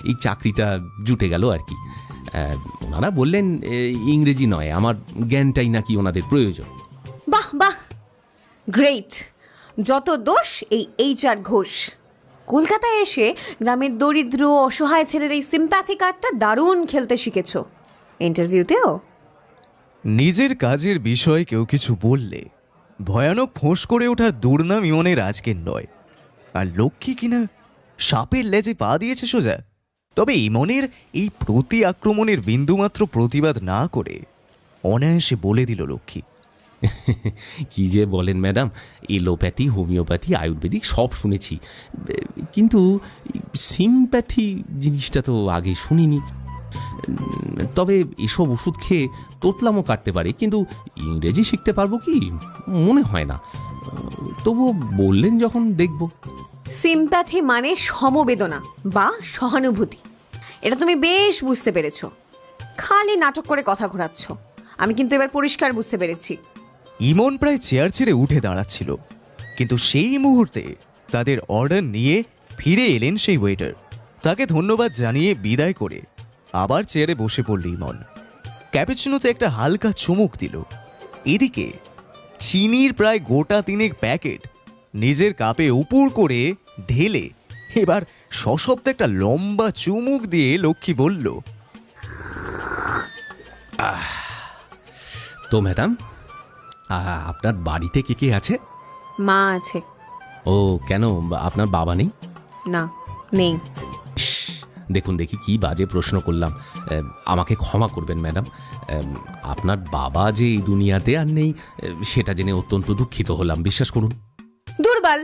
S1: এই চাকরিটা জুটে গেল আর কি। ওনারা বললেন ইংরেজি নয়, আমার জ্ঞানটাই নাকি ওনাদের প্রয়োজন।
S5: বাহ বাহ, গ্রেট। যত দোষ এই HR ঘোষ। কলকাতায় এসে গ্রামের দরিদ্র অসহায় ছেলের এই সিম্প্যাথি কার্ডটা দারুণ খেলতে শিখেছ। ইন্টারভিউতেও
S4: নিজের কাজের বিষয়ে কেউ কিছু বললে ভয়ানক ফোঁস করে ওঠার দুর্নাম ইমনের আজকের নয়। আর লক্ষ্মী কিনা সাপের লেজে পা দিয়েছে সোজা। তবে ইমনের এই প্রতি আক্রমণের বিন্দুমাত্র প্রতিবাদ না করে অনায়াসে বলে দিল লক্ষ্মী,
S1: কি যে বলেন ম্যাডাম, এলোপ্যাথি, হোমিওপ্যাথি, আয়ুর্বেদিক সব শুনেছি, কিন্তু সিম্প্যাথি জিনিসটা তো আগে শুনিনি। তবে এসব ওষুধ খেয়ে তোতলামও কাটতে পারে, কিন্তু ইংরেজি শিখতে পারবো কি মনে হয় না। তবুও বললেন যখন দেখব।
S5: সিম্প্যাথি মানে সমবেদনা বা সহানুভূতি। এটা তুমি বেশ বুঝতে পেরেছো। খালি নাটক করে কথা ঘোরাচ্ছ। আমি কিন্তু এবার পরিষ্কার বুঝতে পেরেছি।
S4: ইমন প্রায় চেয়ার ছেড়ে উঠে দাঁড়াচ্ছিল, কিন্তু সেই মুহূর্তে তাদের অর্ডার নিয়ে ফিরে এলেন সেই ওয়েটার। তাকে ধন্যবাদ জানিয়ে বিদায় করে আবার চেয়ারে বসে পড়ল ইমন। ক্যাপুচিনোতে একটা হালকা চুমুক দিল। এদিকে চিনির প্রায় গোটা 3 প্যাকেট নিজের কাপে উপুড় করে ঢেলে এবার সশব্দে একটা লম্বা চুমুক দিয়ে লক্ষ্মী বলল,
S1: তো ম্যাডাম, আপনার বাড়িতে কে কে আছে?
S5: মা আছে।
S1: ও, কেন আপনার বাবা নেই?
S5: না, নেই।
S1: দেখুন দেখি কি বাজে প্রশ্ন করলাম। আমাকে ক্ষমা করবেন ম্যাডাম। আপনার বাবা যে এই দুনিয়াতে আর নেই সেটা জেনে অত্যন্ত দুঃখিত হলাম, বিশ্বাস করুন।
S5: দুর্বল,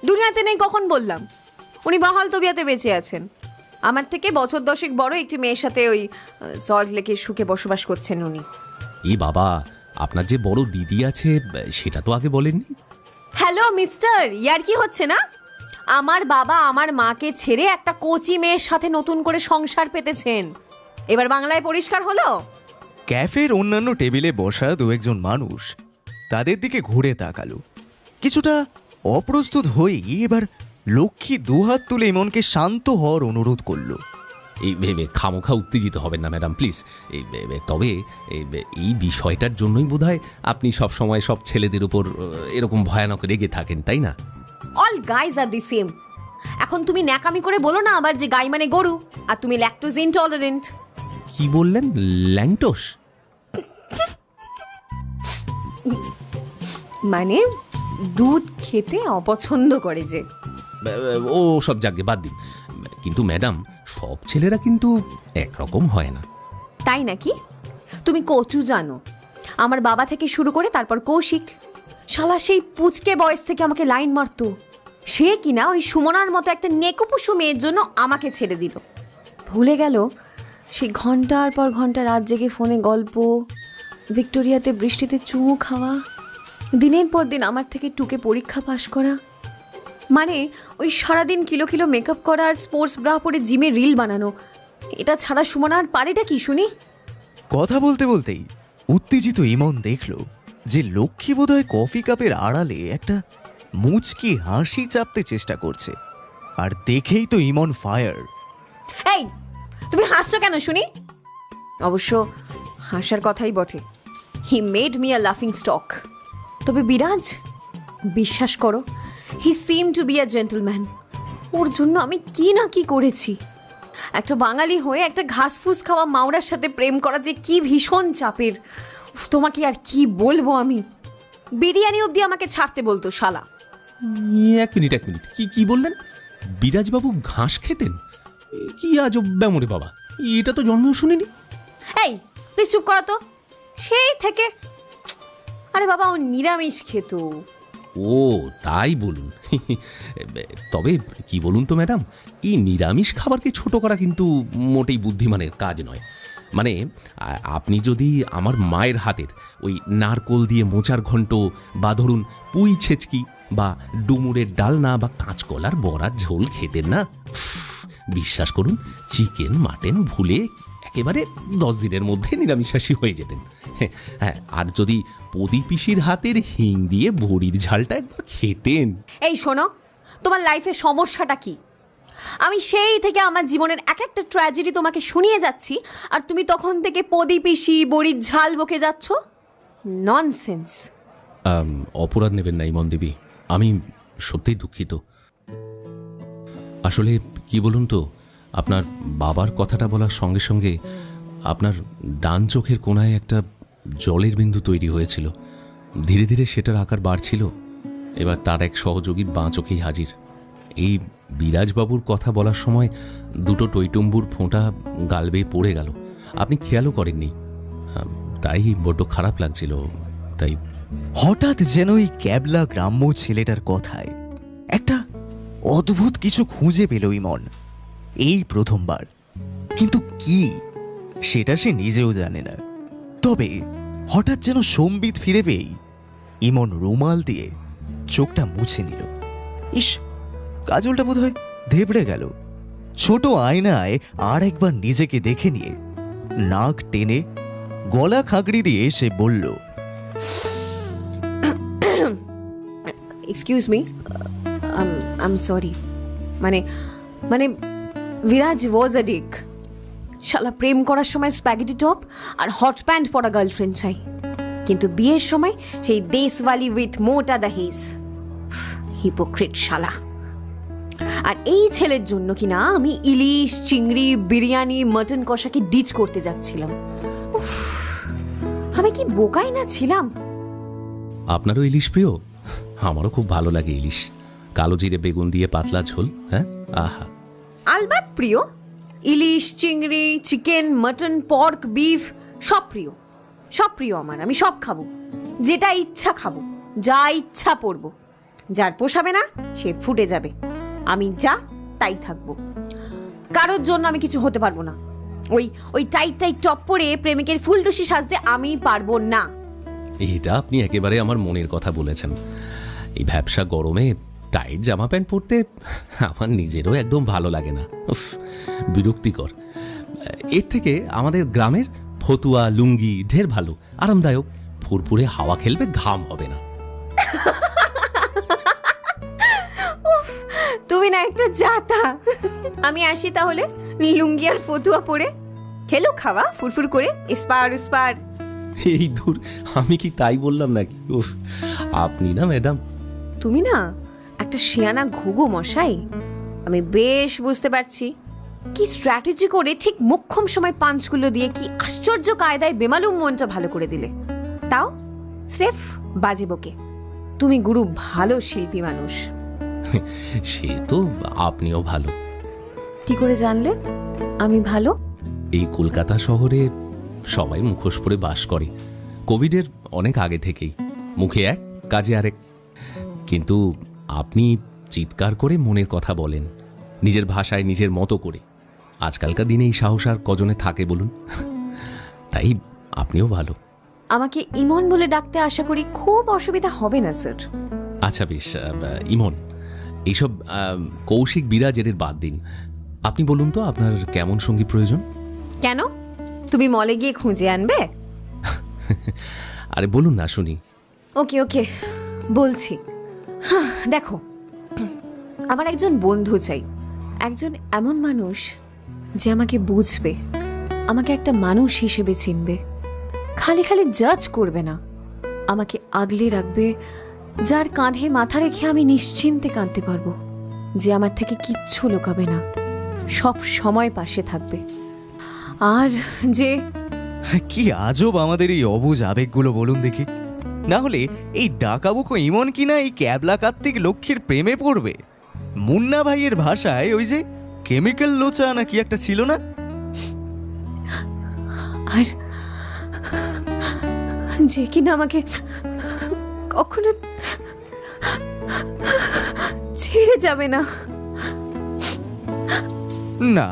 S5: দুনিয়াতে নেই কখন বললাম? উনি বহাল তবিয়াতে বেঁচে আছেন। আমার থেকে বছর 10 বড় একটি মেয়ের সাথে ওই সল্ট লেকে সুখে বসবাস করছেন উনি।
S1: এ বাবা, আপনার যে বড় দিদি আছে সেটা তো আগে বলেননি।
S5: হ্যালো মিস্টার, ইয়ার কি হচ্ছে না? আমার বাবা আমার মাকে ছেড়ে একটা কোচি মেয়ের সাথে নতুন করে সংসার পেতেছেন। এবার বাংলায় পরিষ্কার হলো?
S4: ক্যাফের অন্যান্য টেবিলে বসা দু একজন মানুষ তাদের দিকে ঘুরে তাকালো। কিছুটা অপ্রস্তুত হয়েই এবার লক্ষ্মী দুহাত তুলে ইমনকে শান্ত হওয়ার অনুরোধ করলো।
S1: এই ভেবে খামোখা উত্তেজিত হবেন না ম্যাডাম, প্লিজ। তবে এই বিষয়টার জন্যই বোধহয় আপনি সব সময় সব ছেলেদের উপর এরকম ভয়ানক রেগে থাকেন, তাই না?
S5: All guys are the same. এখন তুমি ন্যাকামি করে বলো না আবার যে গাই মানে গরু, আর তুমি ল্যাকটোজ ইনটলারেন্ট।
S1: কি বললেন? ল্যাংটোস?
S5: মানে দুধ খেতে অপছন্দ করে যে।
S1: ও সব যাকে বাদ দিন, কিন্তু ম্যাডাম সব ছেলেরা কিন্তু একরকম হয় না।
S5: তাই নাকি? তুমি কচু জানো, আমার বাবা থেকে শুরু করে তারপর কৌশিক, শালা সেই পুচকে বয়স থেকে আমাকে লাইন মারতো। সে কিনা ওই সুমনার মতো একটা নেকুপুসু মেয়ের জন্য আমাকে ছেড়ে দিল। ভুলে গেল সেই ঘন্টার পর ঘন্টা রাত জেগে ফোনে গল্প, ভিক্টোরিয়াতে বৃষ্টিতে চুমু খাওয়া, দিনের পর দিন আমার থেকে টুকে পরীক্ষা পাশ করা, মানে ওই সারাদিন কিলো কিলো মেকআপ করা আর স্পোর্টস ব্রা পরে জিমে রিল বানানো। এটা ছাড়া সুমনার পারেটা কি শুনি?
S4: কথা বলতে বলতেই উত্তেজিত ইমন দেখল যে লক্ষ্মী বোধহয় কফি কাপের আড়ালে একটা মুচকি হাসি চাপতে চেষ্টা করছে। আর দেখেই তো ইমন ফায়ার।
S5: এই, তুমি হাসছো কেন শুনি? অবশ্য হাসার কথাই বটে। হি মেড মি আ লাফিং স্টক। তবে বিরাজ, বিশ্বাস করো, হি seem to be a gentleman. ওর জন্য আমি কি না কি করেছি। একটা বাঙালি হয়ে একটা ঘাসফুস খাওয়া মাওরার সাথে প্রেম করা যে কি ভীষণ চাপের। তোমাকে আর কি বলবো আমি। বিরিয়ানি অবধি আমাকে ছাড়তে বলতো শালা।
S1: এক মিনিট, কি বললেন? বিরাজবাবু ঘাস খেতেন? কি আজব ব্যামরে বাবা, এটা তো জন্মেও শুনিনি।
S5: এই প্লিজ চুপ করো তো। সেই থেকে, আরে বাবা ও নিরামিষ খেত।
S1: ও তাই বলুন। তবে কি বলুন তো ম্যাডাম, এই নিরামিষ খাবারকে ছোট করা কিন্তু মোটেই বুদ্ধিমানের কাজ নয়। মানে আপনি যদি আমার মায়ের হাতের ওই নারকোল দিয়ে মোচার ঘন্ট, বা ধরুন পুঁই ছেচকি, বা ডুমুরের ডালনা, বা কাঁচকলার বড়ার ঝোল খেতেন না, বিশ্বাস করুন চিকেন মাটন ভুলে একেবারে 10 দিনের মধ্যে নিরামিষাশী হয়ে যেতেন। হ্যাঁ, আর যদি পদি পিসির হাতের হিং দিয়ে বড়ির ঝালটা একবার খেতেন।
S5: এই শোনো, তোমার লাইফে সমস্যাটা কি? আমি সেই থেকে আমার জীবনের এক একটা ট্র্যাজেডি তোমাকে শুনিয়ে যাচ্ছি, আর তুমি তখন থেকে পদি পিসি বড়ির ঝাল বকে যাচ্ছ। ননসেন্স।
S1: অপরাধ নেবেন না ইমন দেবী, আমি সত্যিই দুঃখিত। আসলে কি বলুন তো, আপনার বাবার কথাটা বলার সঙ্গে সঙ্গে আপনার ডান চোখের কোণায় একটা জলের বিন্দু তৈরি হয়েছিল। ধীরে ধীরে সেটার আকার বাড়ছিল। এবার তার এক সহযোগী বাঁ চোখেই হাজির। এই বিরাজবাবুর কথা বলার সময় দুটো টইটুম্বুর ফোঁটা গাল বেয়ে পড়ে গেল। আপনি খেয়ালও করেননি, তাই বড্ড খারাপ লাগছিল। তাই
S4: হঠাৎ যেন এই ক্যাবলা গ্রাম্য ছেলেটার কথায় একটা অদ্ভুত কিছু খুঁজে পেল ইমন এই প্রথমবার। কিন্তু কি সেটা সে নিজেও জানে না। তবে হঠাৎ যেন সম্বিত ফিরে পেয়েই ইমন রুমাল দিয়ে চোখটা মুছে নিল। ইস, কাজলটা বোধহয় ধেবড়ে গেল। ছোট আয়নায় আর একবার নিজেকে দেখে নিয়ে নাক টেনে গলা খাগড়ি দিয়ে সে বলল,
S5: excuse me, I am sorry. মানে মানে বিরাজ ওয়াজ আ ডিক। শালা প্রেম করার সময় স্প্যাগেটি টপ আর হট প্যান্ট পরা গার্লফ্রেন্ড চাই, কিন্তু বিয়ের সময় সেই দেশওয়ালি উইথ মোটা দাহিজ। হিপোক্রিট শালা। আর এই ছেলের জন্য কিনা আমি ইলিশ, চিংড়ি, বিরিয়ানি, মটন কষাকে ডিচ করতে যাচ্ছিলাম। আমি কি বোকাই না ছিলাম?
S1: আপনারও ইলিশ প্রিয়? আমারও খুব ভালো লাগে ইলিশ, কালো জিরে বেগুন দিয়ে পাতলা ঝোল। হ্যাঁ, আহা।
S5: আলবাত প্রিয়। ইলিশ, চিংড়ি, চিকেন, মটন, পর্ক, বিফ সব প্রিয়, সব প্রিয় আমার। আমি সব খাবো, যেটা ইচ্ছা খাবো, যা ইচ্ছা পরবো। যার পোষাবে না সে ফুটে যাবে, আমি যা তাই থাকবো। কারোর জন্য আমি কিছু হতে পারবো না। ওই ওই টাইট টাইট টপ পরে প্রেমিকের ফুলটুসি সাজতে আমি পারবো না।
S1: এটা আপনি একেবারে আমার মনের কথা বলেছেন। এই ভ্যাপসা গরমে টাইট জামা প্যান্ট পরতে আমার নিজেরও একদম ভালো লাগে না, উফ, বিরক্তিকর। এর থেকে আমাদের গ্রামের ফতুয়া লুঙ্গি ঢের ভালো, আরামদায়ক। ফুরফুরে হাওয়া খেলবে, ঘাম হবে না।
S5: তুমি না একটা জাতা। আমি আসি তাহলে, লুঙ্গি আর ফতুয়া পরে খেলো খাওয়া ফুরফুর করে, ইস্পার উস্পার।
S1: এই দূর, আমি কি তাই বললাম নাকি? উফ, আপনি না ম্যাডাম।
S5: তুমি না একটা শিয়ানা ঘুঘু মশাই। আমি বেশ বুঝতে পারছি কি স্ট্র্যাটেজি করে ঠিক মোক্ষম সময় পাঞ্চগুলো দিয়ে কি আশ্চর্য কায়দায় বেমালুম মনটা ভালো করে দিলে, তাও স্রেফ বাজে বকে। তুমি গুরু ভালো শিল্পী মানুষ।
S1: সে তো আপনিও ভালো।
S5: কি করে জানলে আমি ভালো?
S1: এই কলকাতা শহরে সবাই মুখোশ পরে বাস করে, কোভিডের অনেক আগে থেকেই। মুখে এক, কাজে আরেক। কিন্তু আপনি চিৎকার করে মনের কথা বলেন, নিজের ভাষায়, নিজের মতো করে। আজকালকার দিনে এই সাহস আর কজনে থাকে বলুন? তাই আপনিও ভালো।
S5: আমাকে ইমন বলে ডাকতে আশা করি খুব অসুবিধা হবে না স্যার।
S1: আচ্ছা বেশ, ইমন। এইসব কৌশিক বিরাজ এদের বাদ দিন। আপনি বলুন তো, আপনার কেমন সঙ্গী প্রয়োজন?
S5: কেন, তুমি মলে গিয়ে খুঁজে আনবে?
S1: আরে বলুন না, শুনি।
S5: ওকে ওকে, বলছি। দেখো, আমার একজন বন্ধু চাই, একজন এমন মানুষ যে আমাকে বুঝবে, আমাকে একটা মানুষ হিসেবে চিনবে, খালি খালি জাজ করবে না, আমাকে আগলে রাখবে, যার কাঁধে মাথা রেখে আমি নিশ্চিন্তে কাঁদতে পারবো, যে আমার থেকে কিচ্ছু লুকাবে না, সব সময় পাশে থাকবে। আর যে
S4: কি আজব আমাদের এই অবুঝ আবেগগুলো বলুন দেখি। না হলে এই ডাকাবুকো ইমন কিনা এই ক্যাবলা কার্তিক লক্ষ্মীর প্রেমে পড়বে? মুন্না ভাইয়ের ভাষায় ওই যে কেমিক্যাল লোচা না কি একটা ছিল না?
S5: আর যে কিনা আমাকে কখনো ছেড়ে যাবে না।
S4: না,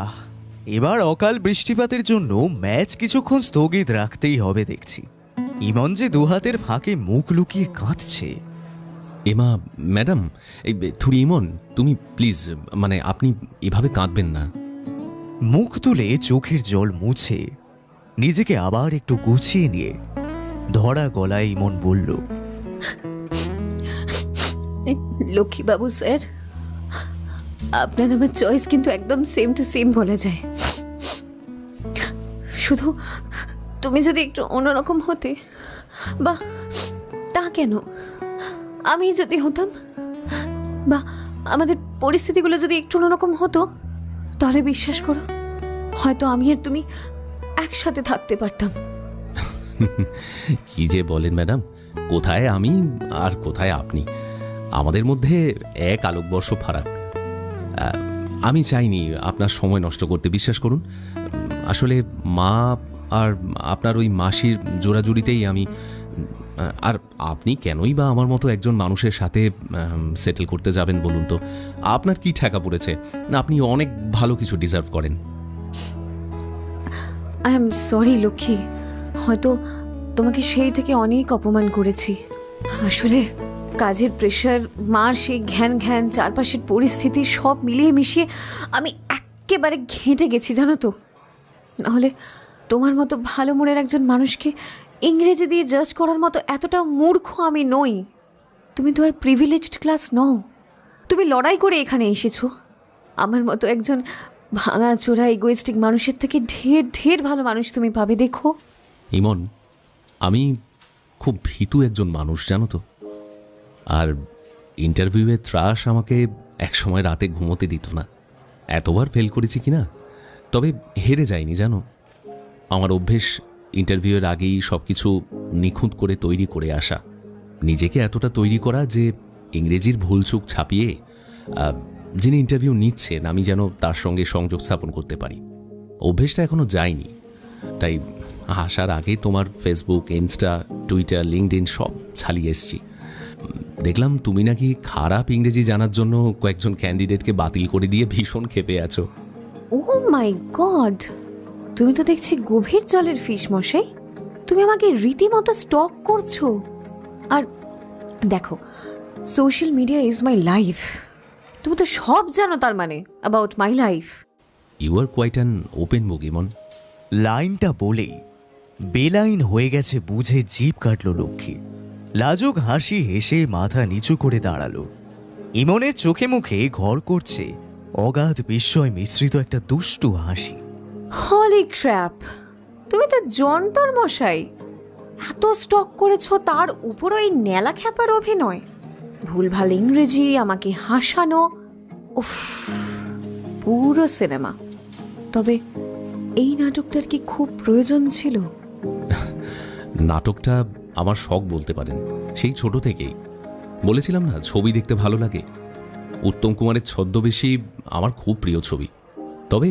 S4: এবার অকাল বৃষ্টিপাতের জন্য ম্যাচ কিছুক্ষণ স্থগিত রাখতেই হবে দেখছি। ইমন যে দুহাতের ফাঁকে মুখ লুকিয়ে কাঁদছে।
S1: এমা ম্যাডাম, এই থুড়ি ইমন, তুমি প্লিজ, মানে আপনি এভাবে কাঁদবেন না।
S4: মুখ তুলে চোখের জল মুছে নিজেকে আবার একটু গুছিয়ে নিয়ে ধরা গলায় ইমন বলল,
S5: লক্ষ্মীবাবু স্যার, আপনার আমার চয়েস কিন্তু একদম সেম টু সেম বলা যায়। শুধু তুমি যদি একটু অন্যরকম হতে, বা তা কেন, আমি যদি হতাম, বা আমাদের পরিস্থিতিগুলো যদি একটু অন্যরকম হতো, তাহলে বিশ্বাস করো, হয়তো আমি আর তুমি একসাথে থাকতে পারতাম।
S1: কি যে বলেন ম্যাডাম, কোথায় আমি আর কোথায় আপনি, আমাদের মধ্যে এক আলোকবর্ষ ফারাক। আমি চাইনি আপনার সময় নষ্ট করতে, বিশ্বাস করুন। আসলে মা আর আপনার ওই মাসির জোড়াজুড়িতেই আমি, আর আপনি কেনই বা আমার মতো একজন মানুষের সাথে সেটেল করতে যাবেন বলুন তো? আপনার কি ঠেকা পড়েছে? না, আপনি অনেক ভালো কিছু ডিজার্ভ করেন।
S5: আই এম সরি লক্ষ্মী, হয়তো তোমাকে সেই থেকে অনেক অপমান করেছি। আসলে কাজের প্রেশার, মার সেই ঘ্যান ঘ্যান, চারপাশের পরিস্থিতি সব মিলিয়ে মিশিয়ে আমি একেবারে ঘেঁটে গেছি, জানো তো। নাহলে তোমার মতো ভালো মনের একজন মানুষকে ইংরেজি দিয়ে জাজ করার মতো এতটা মূর্খ আমি নই। তুমি তো আর প্রিভিলেজড ক্লাস নও, তুমি লড়াই করে এখানে এসেছো। আমার মতো একজন ভাঙা চোরা ইগোয়েস্টিক মানুষের থেকে ঢের ঢের ভালো মানুষ তুমি পাবে, দেখো।
S1: ইমন, আমি খুব ভীতু একজন মানুষ, জানো তো। আর ইন্টারভিউয়ে ত্রাস আমাকে একসময় রাতে ঘুমোতে দিত না। এতবার ফেল করেছি কিনা, তবে হেরে যাইনি, জানো। আমার অভ্যেস ইন্টারভিউয়ের আগেই সব কিছু নিখুঁত করে তৈরি করে আসা, নিজেকে এতটা তৈরি করা যে ইংরেজির ভুলচুক ছাপিয়ে যিনি ইন্টারভিউ নিচ্ছেন আমি যেন তার সঙ্গে সংযোগ স্থাপন করতে পারি। অভ্যেসটা এখনও যায়নি। তাই আসার আগে তোমার ফেসবুক, ইনস্টা, টুইটার, লিঙ্কডইন সব ছালিয়ে এসছি। দেখলাম তুমি নাকি খারাপ ইংরেজি জানার জন্য কয়েকজন ক্যান্ডিডেটকে বাতিল করে দিয়ে ভীষণ ক্ষেপে আছো।
S5: ও ও মাই গড, তুমি তো দেখছি গভীর জলের ফিশ মশাই। তুমি আমাকে রীতিমতো স্টক করছো। আর দেখো, social media is my life. তুমি তো সব জানো তার মানে about my life.
S1: You are quite an open book Imon.
S4: লাইনটা বলেই বেলাইন হয়ে গেছে বুঝে জিভ কাটল লক্ষ্মী। লাজুক হাসি হেসে মাথা নিচু করে দাঁড়ালো। ইমনের চোখে মুখে ঘর করছে অগাধ বিস্ময় মিশ্রিত একটা দুষ্টু হাসি।
S5: হলি ক্র্যাপ, তুমি তো যন্তর মশাই। এত স্টক করেছো, তার উপর ওই নেলা খ্যাপার অভিনয়, ভুলভাল ইংরেজি, আমাকে হাসানো, উফ, পুরো সিনেমা। তবে এই নাটকটার কি খুব প্রয়োজন ছিল?
S1: নাটকটা আমার শখ বলতে পারেন, সেই ছোট থেকেই। বলেছিলাম না ছবি দেখতে ভালো লাগে। উত্তম কুমারের ছদ্মবেশী আমার খুব প্রিয় ছবি। তবে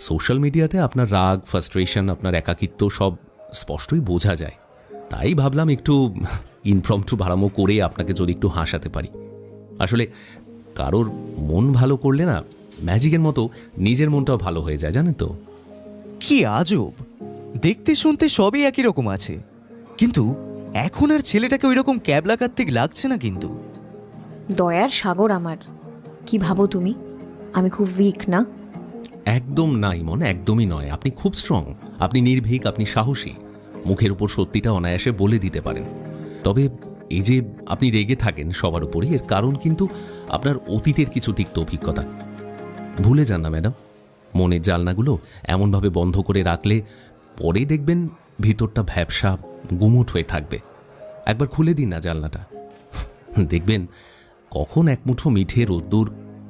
S1: সোশ্যাল মিডিয়াতে আপনার রাগ, ফ্রাস্ট্রেশন, আপনার একাকিত্ব সব স্পষ্টই বোঝা যায়। তাই ভাবলাম একটু ইনফ্রমটু ভাড়ামো করে আপনাকে যদি একটু হাসাতে পারি। আসলে কারোর মন ভালো করলে না, ম্যাজিকের মতো নিজের মনটাও ভালো হয়ে যায়, জানেন তো।
S4: কি আজব, দেখতে শুনতে সবই একই রকম আছে, কিন্তু এখন আর ছেলেটাকে ওই রকম ক্যাবলা কার্তিক লাগছে না। কিন্তু
S5: দয়ার সাগর আমার, কি ভাবো তুমি? আমি খুব উইক না?
S1: একদম না ইমন, একদমই নয়। আপনি খুব স্ট্রং, আপনি নির্ভীক, আপনি সাহসী। মুখের উপর সত্যিটা অনায়াসে বলে দিতে পারেন। তবে এই যে আপনি রেগে থাকেন সবার উপরই, এর কারণ কিন্তু আপনার অতীতের কিছু তিক্ত অভিজ্ঞতা। ভুলে যান না ম্যাডাম, মনের জানলাগুলো এমনভাবে বন্ধ করে রাখলে পরে দেখবেন ভিতরটা ভ্যাবসা গুমুট হয়ে থাকবে। একবার খুলে দিন না জানলাটা, দেখবেন কখন এক মুঠো মিঠে রোদ্দুর,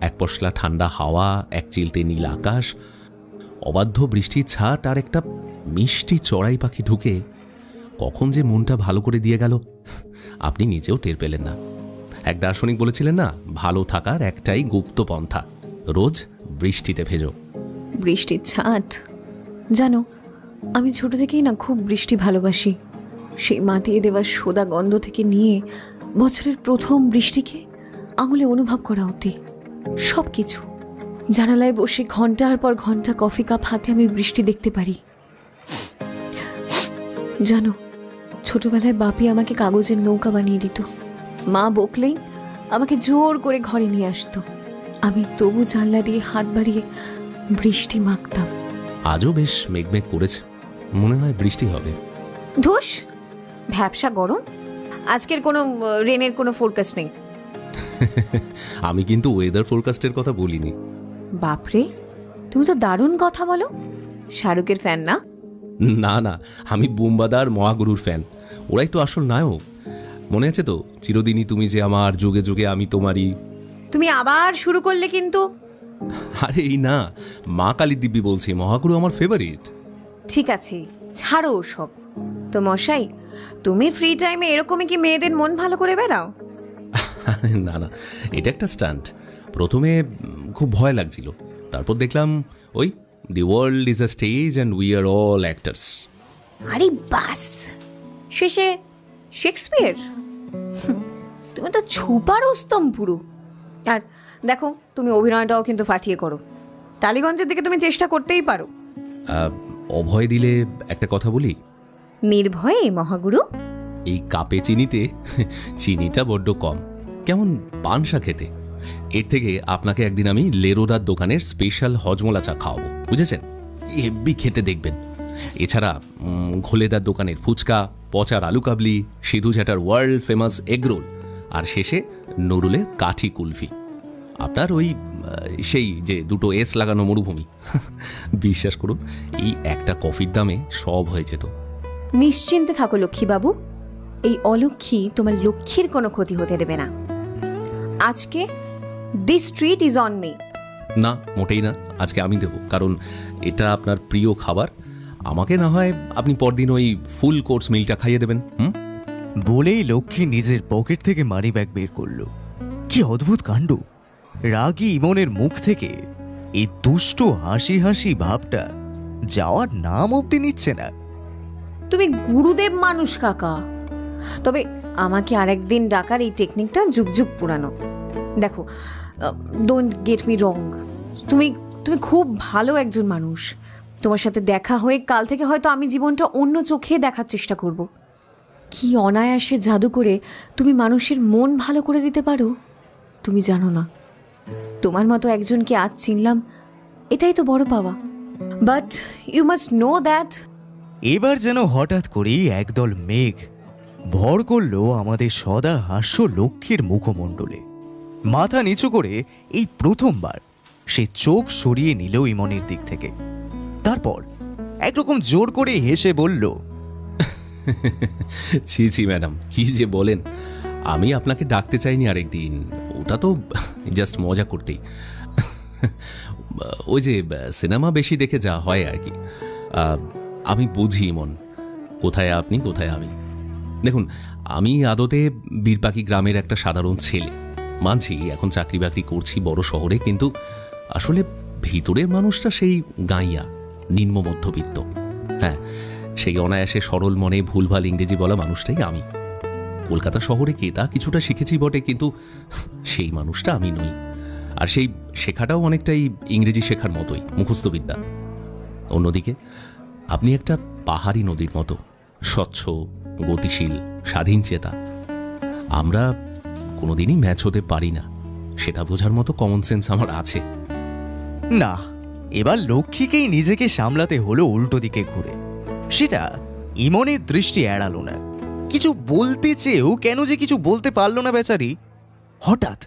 S1: এক পশলা ঠান্ডা হাওয়া, এক চিলতে নীল আকাশ, অবাধ্য বৃষ্টির ছাট আর একটা মিষ্টি চড়াই পাখি ঢুকে কখন যে মনটা ভালো করে দিয়ে গেল আপনি নিজেও টের পেলেন না। এক দার্শনিক বলেছিলেন না, ভালো থাকার একটাই গুপ্ত পন্থা, রোজ বৃষ্টিতে ভেজো।
S5: বৃষ্টির ছাট, জানো আমি ছোট থেকেই না খুব বৃষ্টি ভালোবাসি। সেই মাটিয়ে দেওয়া সোদা গন্ধ থেকে নিয়ে বছরের প্রথম বৃষ্টিকে আঙুলে অনুভব করা অবধি সব কিছু। জানালায় বসে ঘন্টার পর ঘন্টা কফি কাপ হাতে আমি বৃষ্টি দেখতে পারি। জানো, ছোটবেলায় বাপি আমাকে কাগজের নৌকা বানিয়ে দিত। মা বকলেই আমাকে জোর করে ঘরে নিয়ে আসতো। আমি তবু জানলা দিয়ে হাত বাড়িয়ে বৃষ্টি মাখতাম।
S1: আজও বেশ মেঘমেঘ করেছে, মনে হয় বৃষ্টি হবে।
S5: ধুস, ভ্যাবসা গরম। আজকের কোনো রেনের কোনো ফোরকাস্ট নেই।
S1: আমি কিন্তু ওয়েদার ফোরকাস্টের কথা বলিনি।
S5: বাপরে, তুমি তো দারুণ কথা বলো। শাহরুখের ফ্যান না?
S1: না না, আমি বুম্বাদার মহাগুরুর ফ্যান। ওরাই তো আসল নায়ক। মনে আছে তো, চিরদিনই তুমি যে আমার, যুগে যুগে আমি তোমারই।
S5: তুমি আবার শুরু করলে কিন্তু।
S1: আরে এই না, মা কালী দিব্যি বলছি, মহাগুরু আমার ফেভারিট।
S5: ঠিক আছে, ছাড়ো ওসব। তো মশাই, তুমি ফ্রি টাইমে এরকমই কি মেয়েদের মন ভালো করে বেড়াও?
S1: না না, এটা একটা স্টান্ট। প্রথমে খুব ভয় লাগছিল, তারপর দেখলাম ওই the world is a stage and we are all actors.
S5: আরে বাস, শেষে শেক্সপিয়ার। তুমি তো ছুপার উস্তম পুরো। আর দেখো, তুমি অভিনয়টাও কিন্তু ফাটিয়ে করো। টালিগঞ্জের দিকে তুমি চেষ্টা করতেই পারো।
S1: অভয় দিলে একটা কথা বলি,
S5: নির্ভয়ে মহাগুরু।
S1: এই কাপে চিনিতে চিনিটা বড্ড কম, কেমন পানসা খেতে। এর থেকে আপনাকে একদিন আমি লেরোদার দোকানের স্পেশাল হজমলা চা খাওয়াবো, বুঝেছেন? হেব্বি খেতে দেখবেন। এছাড়া ঘোলেদার দোকানের ফুচকা, পচার আলু কাবলি, সিধু ঝাটার ওয়ার্ল্ড ফেমাস এগরোল, আর শেষে নুরুলের কাঠি কুলফি। আপনার ওই সেই যে দুটো এস লাগানো মরুভূমি, বিশ্বাস করুন এই একটা কফির দামে সব হয়ে যেত।
S5: নিশ্চিন্তে থাকো লক্ষ্মীবাবু, এই অলক্ষ্মী তোমার লক্ষ্মীর কোনো ক্ষতি হতে দেবে না। আজকে this treat is on me.
S1: না, মোটেই না, আজকে আমি দেবো, কারণ এটা আপনার প্রিয় খাবার। আমাকে না হয় আপনি পরদিন ওই ফুল কোর্স মিলটা খাইয়ে দেবেন।
S4: বলেই লক্ষ্মী নিজের পকেট থেকে মানি ব্যাগ বের করলো। কি অদ্ভুত কাণ্ড! রাগী ইমনের মুখ থেকে এই দুষ্ট হাসি হাসি ভাবটা যাওয়ার নাম অব্দি নিচ্ছে না।
S5: তুমি গুরুদেব মানুষ কাকা। তবে আমাকে আরেকদিন ডাকার এই টেকনিকটা যুগ যুগ পুরানো। দেখো, ডোন্ট গেট মি রং, তুমি তুমি খুব ভালো একজন মানুষ। তোমার সাথে দেখা হয়ে কাল থেকে হয়তো আমি জীবনটা অন্য চোখে দেখার চেষ্টা করব। কি অনায়াসে জাদু করে তুমি মানুষের মন ভালো করে দিতে পারো তুমি জানো না। তোমার মতো একজনকে আজ চিনলাম, এটাই তো বড় পাওয়া। But you must know that.
S4: এবার যেন হঠাৎ করেই একদল মেঘ ভর করল আমাদের সদা হাস্য লক্ষ্মীর মুখমণ্ডলে। মাথা নিচু করে এই প্রথমবার সে চোখ সরিয়ে নিল ইমনের দিক থেকে। তারপর একরকম জোর করে হেসে বলল,
S1: ছি ছি ম্যাডাম, কি যে বলেন। আমি আপনাকে ডাকতে চাইনি আরেকদিন, ওটা তো জাস্ট মজা করতেই। ওই যে সিনেমা বেশি দেখে যা হয় আর কি। আমি বুঝি মন, কোথায় আপনি কোথায় আমি। দেখুন, আমি আদতে বীরপাকি গ্রামের একটা সাধারণ ছেলে। মানছি এখন চাকরি বাকরি করছি বড় শহরে, কিন্তু আসলে ভিতরের মানুষটা সেই গাইয়া, নিম্ন মধ্যবিত্ত। হ্যাঁ, সেই অনায়াসে সরল মনে ভুলভাল ইংরেজি বলা মানুষটাই আমি। কলকাতা শহরে কে তা কিছুটা শিখেছি বটে, কিন্তু সেই মানুষটা আমি নই। আর সেই শেখাটাও অনেকটাই ইংরেজি শেখার মতোই, মুখস্থ বিদ্যা। অন্যদিকে আপনি একটা পাহাড়ি নদীর মতো, স্বচ্ছ, গতিশীল, স্বাধীন চেতা। আমরা কোনোদিনই ম্যাচ হতে পারি না, সেটা বোঝার মতো কমন সেন্স আমার আছে।
S4: না, এবার লক্ষ্মীকেই নিজেকে সামলাতে হলো উল্টো দিকে ঘুরে। সেটা ইমনের দৃষ্টি এড়ালো না। কিছু বলতে চেয়েও কেন যে কিছু বলতে পারল না বেচারি। হঠাৎ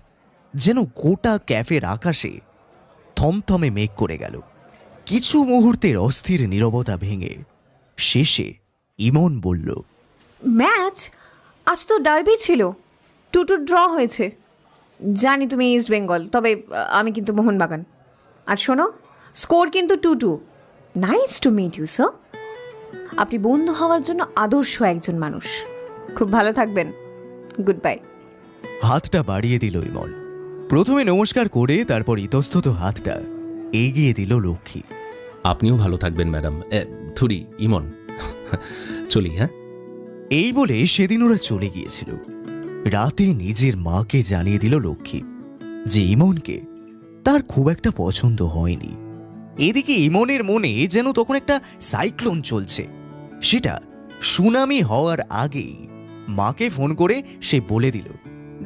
S4: যেন গোটা ক্যাফের আকাশে থমথমে মেঘ করে গেল। কিছু মুহূর্তের অস্থির নীরবতা ভেঙে শেষে ইমন বলল,
S5: ম্যাচ? আজ তো ডার্বি ছিল, 2-2 ড্র হয়েছে। জানি তুমি ইস্ট বেঙ্গল, তবে আমি কিন্তু মোহনবাগান। আর শোনো, স্কোর কিন্তু 2-2। Nice to meet you sir. আপনি বন্ধু হওয়ার জন্য আদর্শ একজন মানুষ। খুব ভালো থাকবেন। Good bye.
S4: হাতটা বাড়িয়ে দিল ইমন। প্রথমে নমস্কার করে তারপর ইতস্তত হাতটা এগিয়ে দিল লক্ষ্মী।
S1: আপনিও ভালো থাকবেন ম্যাডাম। থুরি, ইমন, চলি। হ্যাঁ,
S4: এই বলে সেদিন ওরা চলে গিয়েছিল। রাতে নিজের মাকে জানিয়ে দিল লক্ষ্মী যে ইমনকে তার খুব একটা পছন্দ হয়নি। এদিকে ইমনের মনে যেন তখন একটা সাইক্লোন চলছে। সেটা সুনামি হওয়ার আগেই মাকে ফোন করে সে বলে দিল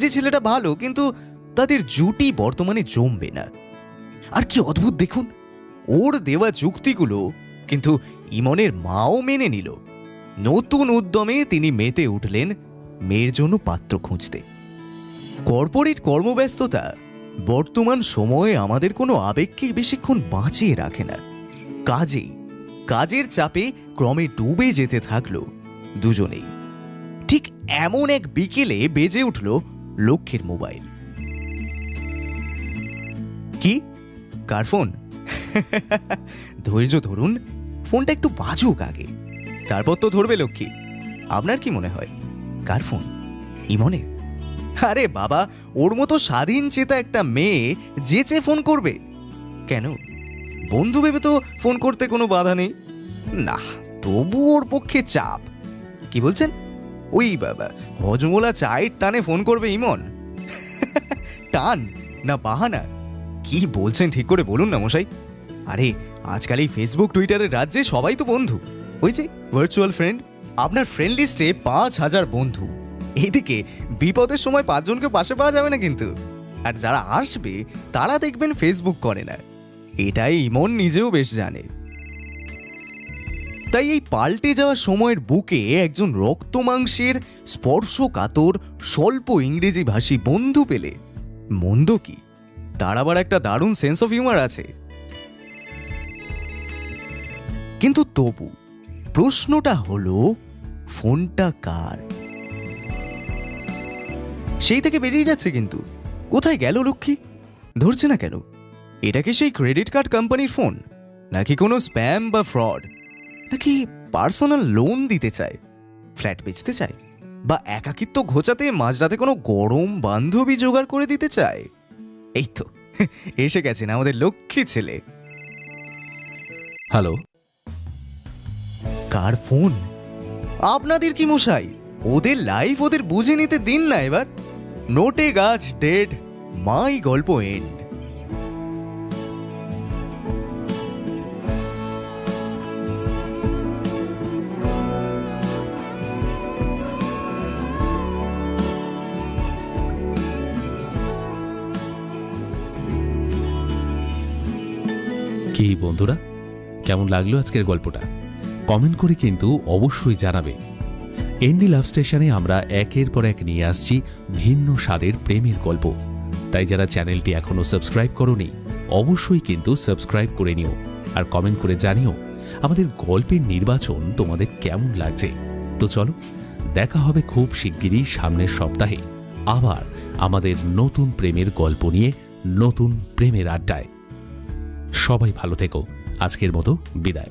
S4: যে ছেলেটা ভালো, কিন্তু তাদের জুটি বর্তমানে জমবে না। আর কি অদ্ভুত দেখুন, ওর দেওয়া যুক্তিগুলো কিন্তু ইমনের মাও মেনে নিল। নতুন উদ্যমে তিনি মেতে উঠলেন মেয়ের জন্য পাত্র খুঁজতে। কর্পোরেট কর্মব্যস্ততা বর্তমান সময়ে আমাদের কোনো আবেগকে বেশিক্ষণ বাঁচিয়ে রাখে না। কাজের চাপে ক্রমে ডুবে যেতে থাকলো দুজনেই। ঠিক এমন এক বিকেলে বেজে উঠল লক্ষ্মীর মোবাইল। কি? কার ফোন? ধৈর্য ধরুন, ফোনটা একটু বাজুক আগে, তারপর তো ধরবে লক্ষ্মী। আপনার কি মনে হয় কার ফোন? ইমনের? আরে বাবা, ওর মতো স্বাধীন চেতা একটা মেয়ে যেচে ফোন করবে কেন? বন্ধু ভেবে তো ফোন করতে কোনো বাধা নেই। না, তবু ওর পক্ষে চাপ। কি বলছেন? ওই বাবা হজমোলা চায়ের টানে ফোন করবে ইমন? টান না বাহানা? কি বলছেন ঠিক করে বলুন না মশাই। আরে আজকাল এই ফেসবুক টুইটারের রাজ্যে সবাই তো বন্ধু। ওই যে ভার্চুয়াল ফ্রেন্ড, আপনার ফ্রেন্ড লিস্টে 5000 বন্ধু। এদিকে বিপদের সময় 5 জনকে পাশে পাওয়া যাবে না কিন্তু। আর যারা আসবে তারা দেখবেন ফেসবুক করে না, এটাই ইমন নিজেও বেশ জানে। তাই এই পাল্টে যাওয়া সময়ের বুকে একজন রক্ত মাংসের স্পর্শকাতর স্বল্প ইংরেজি ভাষী বন্ধু পেলে মন্দ কি? তার আবার একটা দারুণ সেন্স অফ হিউমার আছে। কিন্তু তবু প্রশ্নটা হলো, ফোনটা কার? সেই থেকে বেজেই যাচ্ছে, কিন্তু কোথায় গেল লক্ষ্মী? ধরছে না কেন? এটা কি সেই ক্রেডিট কার্ড কোম্পানির ফোন, নাকি কোনো স্প্যাম বা ফ্রড, নাকি পার্সোনাল লোন দিতে চায়, ফ্ল্যাট বেচতে চায়, বা একাকিত্ব ঘোচাতে মাঝরাতে কোনো গরম বান্ধবী জোগাড় করে দিতে চায়? এই তো এসে গেছেন আমাদের লক্ষ্মী ছেলে।
S1: হ্যালো,
S4: কার ফোন? আপনাদের কি মশাই? ওদের লাইফ ওদের বুঝে নিতে দিন না এবার। নোটে গাছ ডেড, মাই গল্প এন্ড।
S1: কি বন্ধুরা, কেমন লাগলো আজকের গল্পটা? কমেন্ট করে কিন্তু অবশ্যই জানাবে। এনডি লাভ স্টেশনে আমরা একের পর এক নিয়ে আসছি ভিন্ন স্বাদের প্রেমের গল্প। তাই যারা চ্যানেলটি এখনো সাবস্ক্রাইব করোনি, অবশ্যই কিন্তু সাবস্ক্রাইব করে নিও, আর কমেন্ট করে জানিও আমাদের গল্পের নির্বাচন তোমাদের কেমন লাগছে। তো চলো, দেখা হবে খুব শিগগিরই সামনের সপ্তাহে আবার আমাদের নতুন প্রেমের গল্প নিয়ে, নতুন প্রেমের আড্ডায়। সবাই ভালো থেকো। আজকের মতো বিদায়।